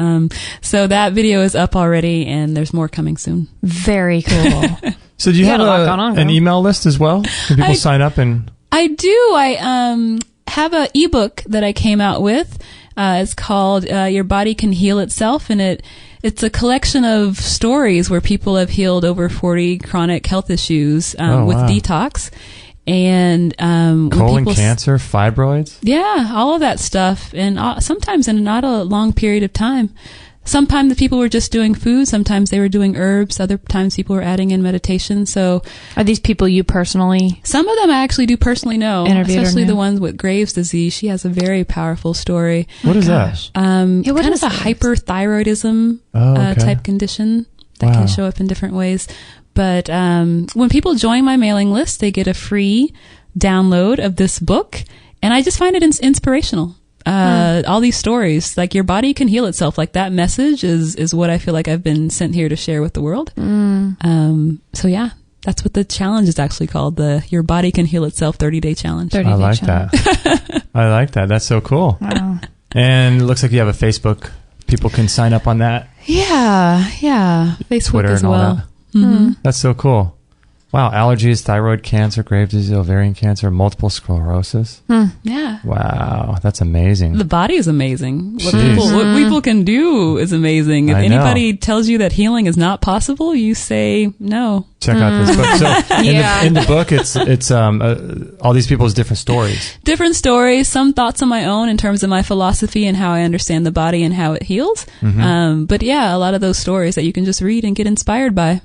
So that video is up already, and there's more coming soon. Very cool. So do you have got a lot going on, an girl. email list as well? Can people sign up and... I do. I have an ebook that I came out with. It's called Your Body Can Heal Itself, and it's a collection of stories where people have healed over 40 chronic health issues with detox. And colon cancer, fibroids? Yeah, all of that stuff. And sometimes in not a long period of time. Sometimes the people were just doing food. Sometimes they were doing herbs. Other times people were adding in meditation. So Are these people you personally... some of them I actually do personally know, Interviewed or especially knew? the ones with Graves' disease. She has a very powerful story. What is that? what Kind of is a this? hyperthyroidism Okay. type condition that can show up in different ways. But when people join my mailing list, they get a free download of this book, and I just find it inspirational. All these stories, like your body can heal itself, like that message is what I feel like I've been sent here to share with the world. So yeah, that's what the challenge is actually called, the Your Body Can Heal Itself 30-day challenge. 30-day I like challenge. that. I like that. That's so cool. Wow. And it looks like you have a Facebook. People can sign up on that. Yeah. Facebook Twitter as and all well. that. Mm-hmm. That's so cool. Wow. Allergies, thyroid cancer, Graves' disease, ovarian cancer, multiple sclerosis. Yeah. Wow. That's amazing. The body is amazing. What Jeez. people can do is amazing. If I know. anybody tells you that healing is not possible, you say no. Check out this book. So Yeah. in the book, it's all these people's different stories. Different stories, some thoughts of my own in terms of my philosophy and how I understand the body and how it heals. But yeah, a lot of those stories that you can just read and get inspired by.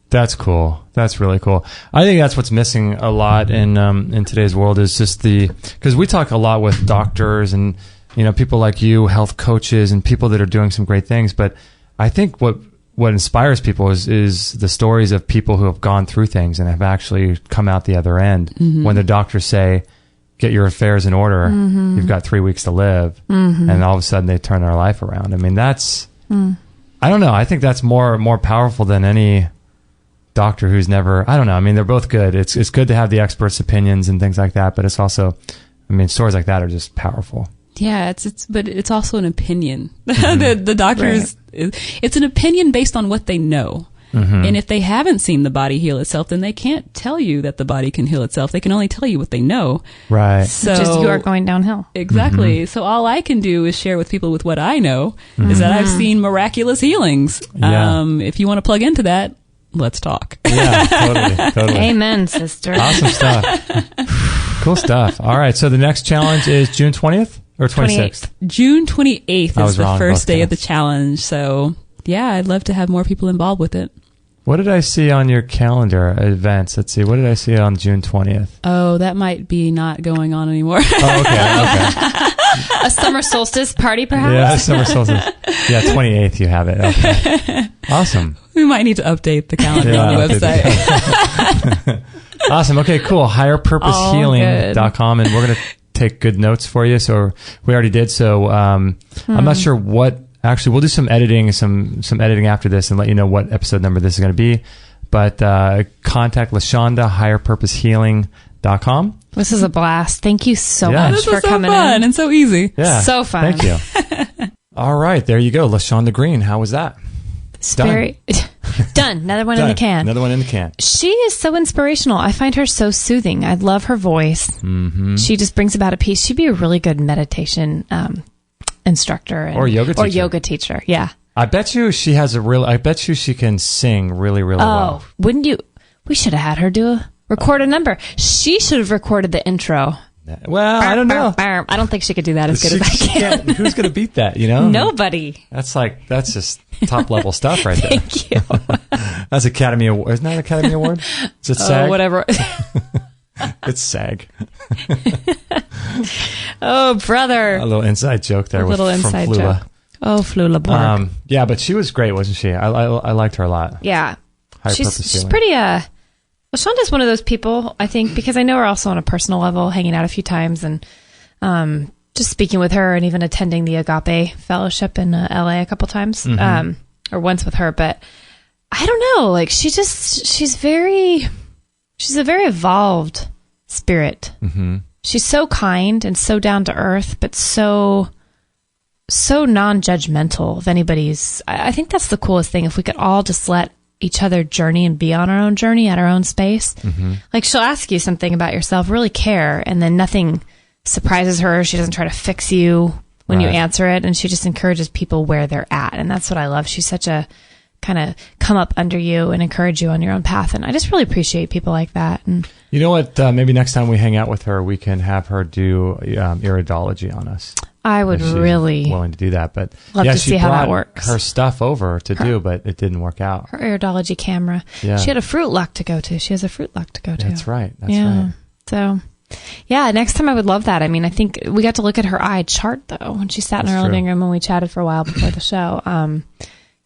That's cool. That's really cool. I think that's what's missing a lot in today's world is just because we talk a lot with doctors and, people like you, health coaches and people that are doing some great things. But I think what inspires people is the stories of people who have gone through things and have actually come out the other end. When the doctors say, get your affairs in order, you've got 3 weeks to live. And all of a sudden they turn their life around. I mean, that's, I don't know. I think that's more powerful than any doctor who's never, I don't know. I mean, they're both good. It's good to have the experts' opinions and things like that, but it's also, I mean, stories like that are just powerful. Yeah, but it's also an opinion. The doctors, it's an opinion based on what they know. And if they haven't seen the body heal itself, then they can't tell you that the body can heal itself. They can only tell you what they know. Right. So just you are going downhill. Exactly. So all I can do is share with people with what I know is that I've seen miraculous healings. Yeah. If you want to plug into that, let's talk. Yeah, totally. Amen, sister. Awesome stuff. Cool stuff. All right. So the next challenge is June 20th or 26th? June 28th I was is the wrong, first both day of the times. challenge. So yeah, I'd love to have more people involved with it. What did I see on your calendar events? Let's see. What did I see on June 20th? Oh, that might be not going on anymore. Oh, okay. A summer solstice party, perhaps? Yeah, summer solstice. Yeah, 28th you have it. Okay. Awesome. We might need to update the calendar on the website. Awesome. Okay, cool. HigherPurposeHealing.com, and we're going to take good notes for you. So we already did. So I'm not sure what. Actually, we'll do some editing, some editing after this, and let you know what episode number this is going to be. But contact LaShanda, HigherPurposeHealing.com. This is a blast. Thank you so Yeah. much This for was so coming fun in. and so easy. Yeah. So fun. Thank you. All right, there you go. LaShanda Greene. How was that? Done. Another one in the can. Another one in the can. She is so inspirational. I find her so soothing. I love her voice. Mm-hmm. She just brings about a peace. She'd be a really good meditation instructor or yoga teacher. Yeah. I bet you she has I bet you she can sing really, really well. Oh, wouldn't you? We should have had her record a number. She should have recorded the intro. Well, I don't know. I don't think she could do that as good as I can. Who's going to beat that, you know? Nobody. That's just top level stuff right there. Thank you. That's Academy Award. Isn't that an Academy Award? Is it SAG? Whatever. It's SAG. Oh, brother. A little inside joke there. From Flula. joke. Oh, Flula Borg. Yeah, but she was great, wasn't she? I liked her a lot. Yeah. Higher She's purpose healing. pretty, LaShanda's one of those people, I think, because I know her also on a personal level, hanging out a few times and just speaking with her and even attending the Agape Fellowship in LA a couple times, or once with her. But I don't know, like she's a very evolved spirit. Mm-hmm. She's so kind and so down to earth, but so non-judgmental of anybody's. I think that's the coolest thing. If we could all just let each other journey and be on our own journey at our own space. Mm-hmm. Like she'll ask you something about yourself, really care, and then nothing surprises her. She doesn't try to fix you when you answer it, and she just encourages people where they're at. And that's what I love. She's such a kind of come up under you and encourage you on your own path. And I just really appreciate people like that. And you know what? Maybe next time we hang out with her, we can have her do Iridology on us. I would really willing to do that, but love to see how that works. Her stuff over to do, but it didn't work out. Her Iridology camera. Yeah. She had a Fruit Lock to go to. She has a Fruit Lock to go to. That's right. That's right. So, yeah, next time I would love that. I mean, I think we got to look at her eye chart though when she sat in her living room when we chatted for a while before the show.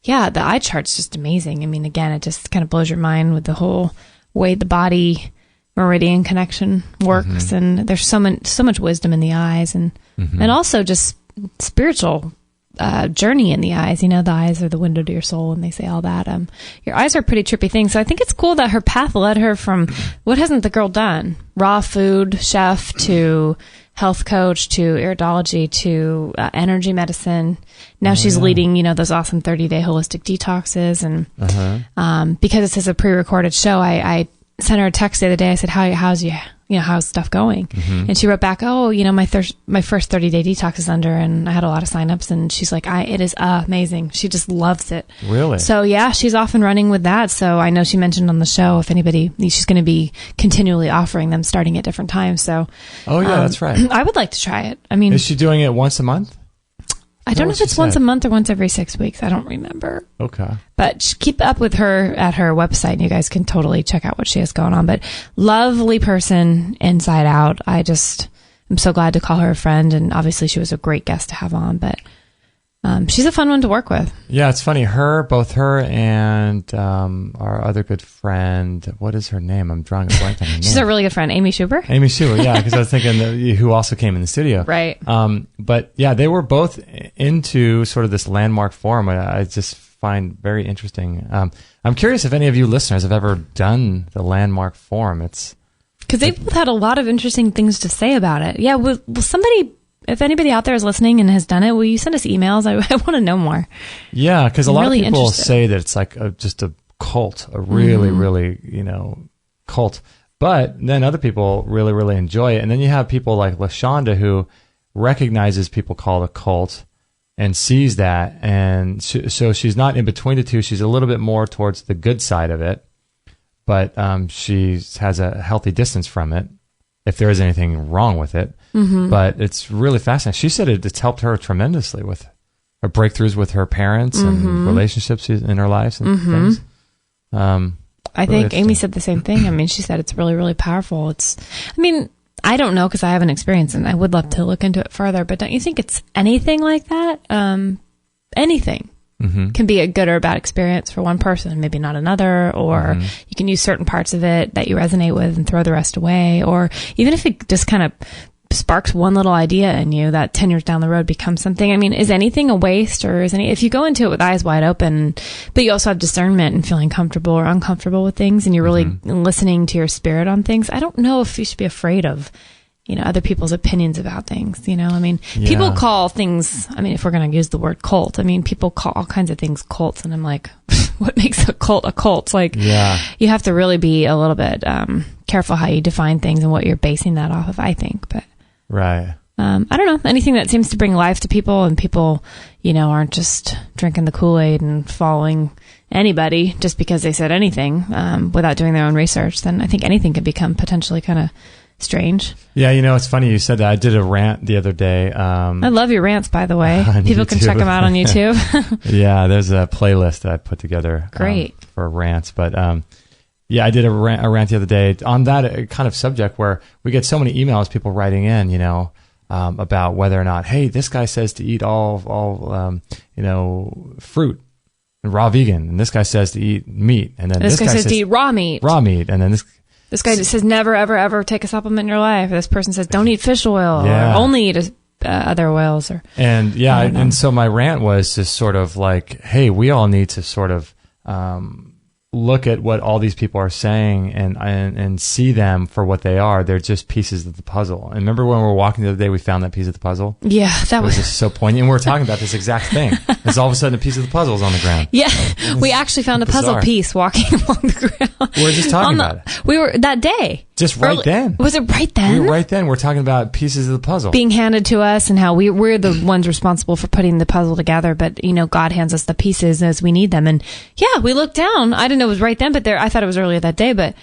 Yeah, the eye chart's just amazing. I mean, again, it just kind of blows your mind with the whole way the body meridian connection works, and there's so much wisdom in the eyes, and also just spiritual journey in the eyes. You know, the eyes are the window to your soul, and they say all that. Your eyes are a pretty trippy thing. So I think it's cool that her path led her from what hasn't the girl done? Raw food chef to health coach to iridology to energy medicine. Now she's leading, those awesome 30-day holistic detoxes. And because this is a pre-recorded show, I sent her a text the other day. I said, how's stuff going? And she wrote back, my first 30-day detox is under, and I had a lot of signups. And she's like, it is amazing. She just loves it. Really? So yeah, she's off and running with that. So I know she mentioned on the show, if anybody, she's going to be continually offering them starting at different times. So, that's right. I would like to try it. I mean, is she doing it once a month? I don't know if it's once a month or once every 6 weeks. I don't remember. Okay. But keep up with her at her website, and you guys can totally check out what she has going on. But lovely person inside out. I'm so glad to call her a friend, and obviously she was a great guest to have on. But she's a fun one to work with. Yeah, it's funny. Both her and our other good friend, what is her name? I'm drawing a blank on her name. She's a really good friend, Amy Schuber. Amy Schuber, yeah, because I was thinking who also came in the studio. Right. But yeah, they were both into sort of this landmark forum. I just find very interesting. I'm curious if any of you listeners have ever done the landmark forum. It's because they've both had a lot of interesting things to say about it. Yeah, will somebody... If anybody out there is listening and has done it, will you send us emails? I want to know more. Yeah, because a lot of people say that it's like just a cult, a really, really, cult. But then other people really, really enjoy it. And then you have people like LaShanda who recognizes people call it a cult and sees that. And so she's not in between the two. She's a little bit more towards the good side of it. But she has a healthy distance from it, if there is anything wrong with it. But it's really fascinating. She said it's helped her tremendously with her breakthroughs with her parents and relationships in her life and things. I think Amy said the same thing. I mean, she said it's really, really powerful. I don't know because I haven't experienced it, and I would love to look into it further, but don't you think it's anything like that? Anything can be a good or a bad experience for one person, maybe not another, or you can use certain parts of it that you resonate with and throw the rest away, or even if it just kind of sparks one little idea in you that 10 years down the road becomes something. I mean, is anything a waste, or if you go into it with eyes wide open, but you also have discernment and feeling comfortable or uncomfortable with things, and you're really listening to your spirit on things, I don't know if you should be afraid of, other people's opinions about things, people call things, if we're going to use the word cult, people call all kinds of things cults, and I'm like, what makes a cult a cult? Like, you have to really be a little bit, careful how you define things and what you're basing that off of, I think, but. Right. I don't know, anything that seems to bring life to people, and people, aren't just drinking the Kool-Aid and following anybody just because they said anything, without doing their own research, then I think anything could become potentially kind of strange. Yeah, it's funny you said that. I did a rant the other day. I love your rants, by the way. People can check them out on YouTube. Yeah, there's a playlist that I put together. Great. For rants, but I did a rant the other day on that kind of subject where we get so many emails, people writing in, about whether or not, hey, this guy says to eat all fruit and raw vegan, and this guy says to eat meat, and then this guy says to eat raw meat, and then this guy says never, ever, ever take a supplement in your life. This person says don't eat fish oil, or only eat other oils, and so my rant was just sort of like, hey, we all need to sort of look at what all these people are saying and see them for what they are. They're just pieces of the puzzle. And remember when we were walking the other day, we found that piece of the puzzle? Yeah, that was just so poignant. And we were talking about this exact thing. It's all of a sudden a piece of the puzzle is on the ground. Yeah, we actually found a puzzle piece walking along the ground. We were just talking about it. We were that day. Just right then. Was it right then? We were right then. We're talking about pieces of the puzzle being handed to us, and how we're the ones responsible for putting the puzzle together. But God hands us the pieces as we need them. And we looked down. I didn't know it was right then, but I thought it was earlier that day. But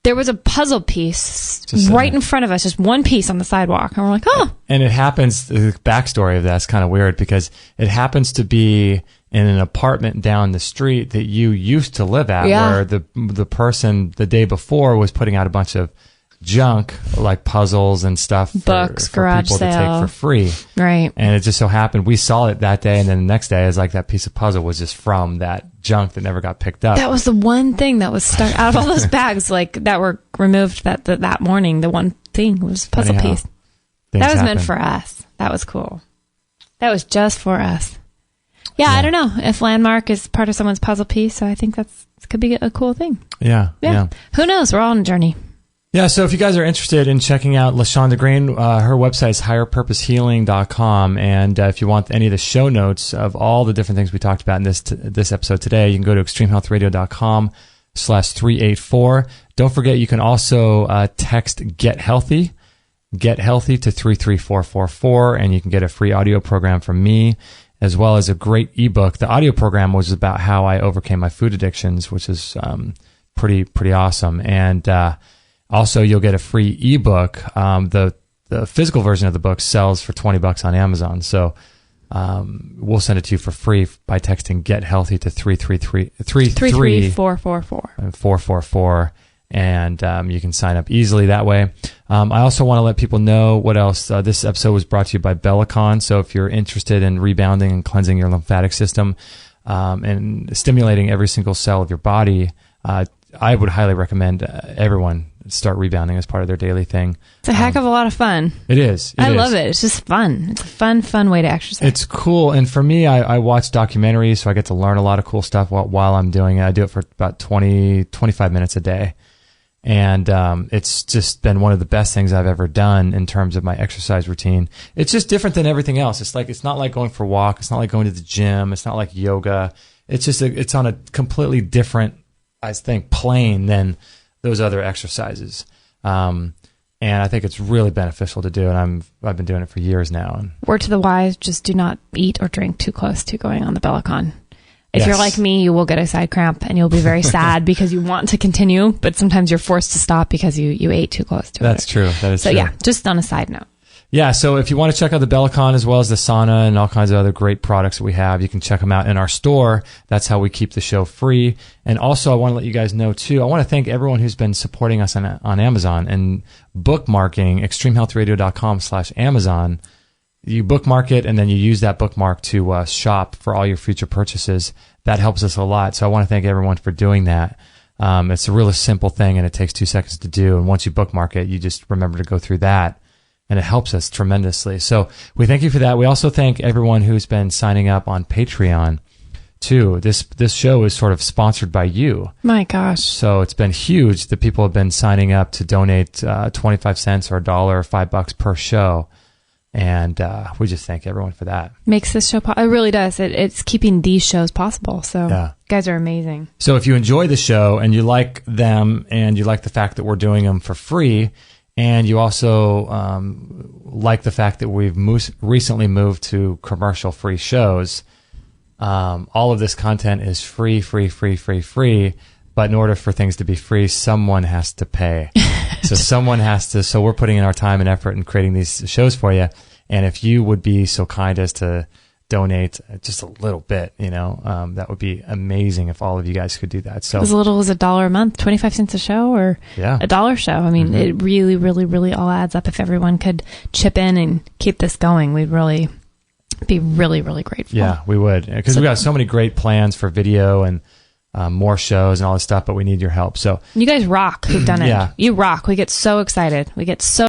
there was a puzzle piece right in front of us, just one piece on the sidewalk, and we're like, oh. And it happens. The backstory of that's kind of weird because it happens to be in an apartment down the street that you used to live at, where the person the day before was putting out a bunch of junk like puzzles and stuff, books, for garage people sale. to take for free. Right. And it just so happened we saw it that day, and then the next day it's like that piece of puzzle was just from that junk that never got picked up. That was the one thing that was stuck out of all those bags that were removed that morning. The one thing was a puzzle piece. That was meant for us. That was cool. That was just for us. Yeah, I don't know if Landmark is part of someone's puzzle piece, so I think it could be a cool thing. Yeah. Who knows? We're all on a journey. Yeah, so if you guys are interested in checking out LaShanda Greene, her website is higherpurposehealing.com, and if you want any of the show notes of all the different things we talked about in this episode today, you can go to extremehealthradio.com/384. Don't forget, you can also text Get Healthy to 33444, and you can get a free audio program from me, as well as a great ebook. The audio program was about how I overcame my food addictions, which is pretty awesome. And also, you'll get a free ebook. The physical version of the book sells for $20 on Amazon. So we'll send it to you for free by texting Get Healthy to 33444. And you can sign up easily that way. I also want to let people know what else. This episode was brought to you by Bellicon. So if you're interested in rebounding and cleansing your lymphatic system and stimulating every single cell of your body, I would highly recommend everyone start rebounding as part of their daily thing. It's a heck of a lot of fun. It is. I love it. It's just fun. It's a fun way to exercise. It's cool. And for me, I watch documentaries, so I get to learn a lot of cool stuff while I'm doing it. I do it for about 25 minutes a day. And it's just been one of the best things I've ever done in terms of my exercise routine. It's just different than everything else. It's not like going for a walk. It's not like going to the gym. It's not like yoga. It's just it's on a completely different I think, plain than those other exercises. And I think it's really beneficial to do, and I've been doing it for years now. And word to the wise, just do not eat or drink too close to going on the Bellicon. If Yes. you're like me, you will get a side cramp and you'll be very sad because you want to continue, but sometimes you're forced to stop because you ate too close to it. That's true. That is so true. yeah, just on a side note. Yeah, so if you want to check out the Bellicon as well as the sauna and all kinds of other great products that we have, you can check them out in our store. That's how we keep the show free. And also, I want to let you guys know, too, I want to thank everyone who's been supporting us on Amazon and bookmarking extremehealthradio.com/Amazon. You bookmark it, and then you use that bookmark to shop for all your future purchases. That helps us a lot. So I want to thank everyone for doing that. It's a really simple thing, and it takes 2 seconds to do. And once you bookmark it, you just remember to go through that. And it helps us tremendously. So we thank you for that. We also thank everyone who's been signing up on Patreon, too. This show is sort of sponsored by you. My gosh. So it's been huge that people have been signing up to donate 25 cents or $1 or $5 per show. And we just thank everyone for that. Makes this show it really does. It's keeping these shows possible. So you guys are amazing. So if you enjoy the show and you like them and you like the fact that we're doing them for free, and you also like the fact that we've recently moved to commercial-free shows, all of this content is free. But in order for things to be free, someone has to pay. So we're putting in our time and effort in creating these shows for you. And if you would be so kind as to donate just a little bit, that would be amazing if all of you guys could do that. So as little as $1 a month, 25 cents a show, or $1 show. I mean, it really, really, really all adds up. If everyone could chip in and keep this going, we'd really be really, really grateful. Yeah, we would. Because we've got so many great plans for video and more shows and all this stuff, but we need your help. So you guys rock who've done it. Yeah. You rock. We get so excited. We get so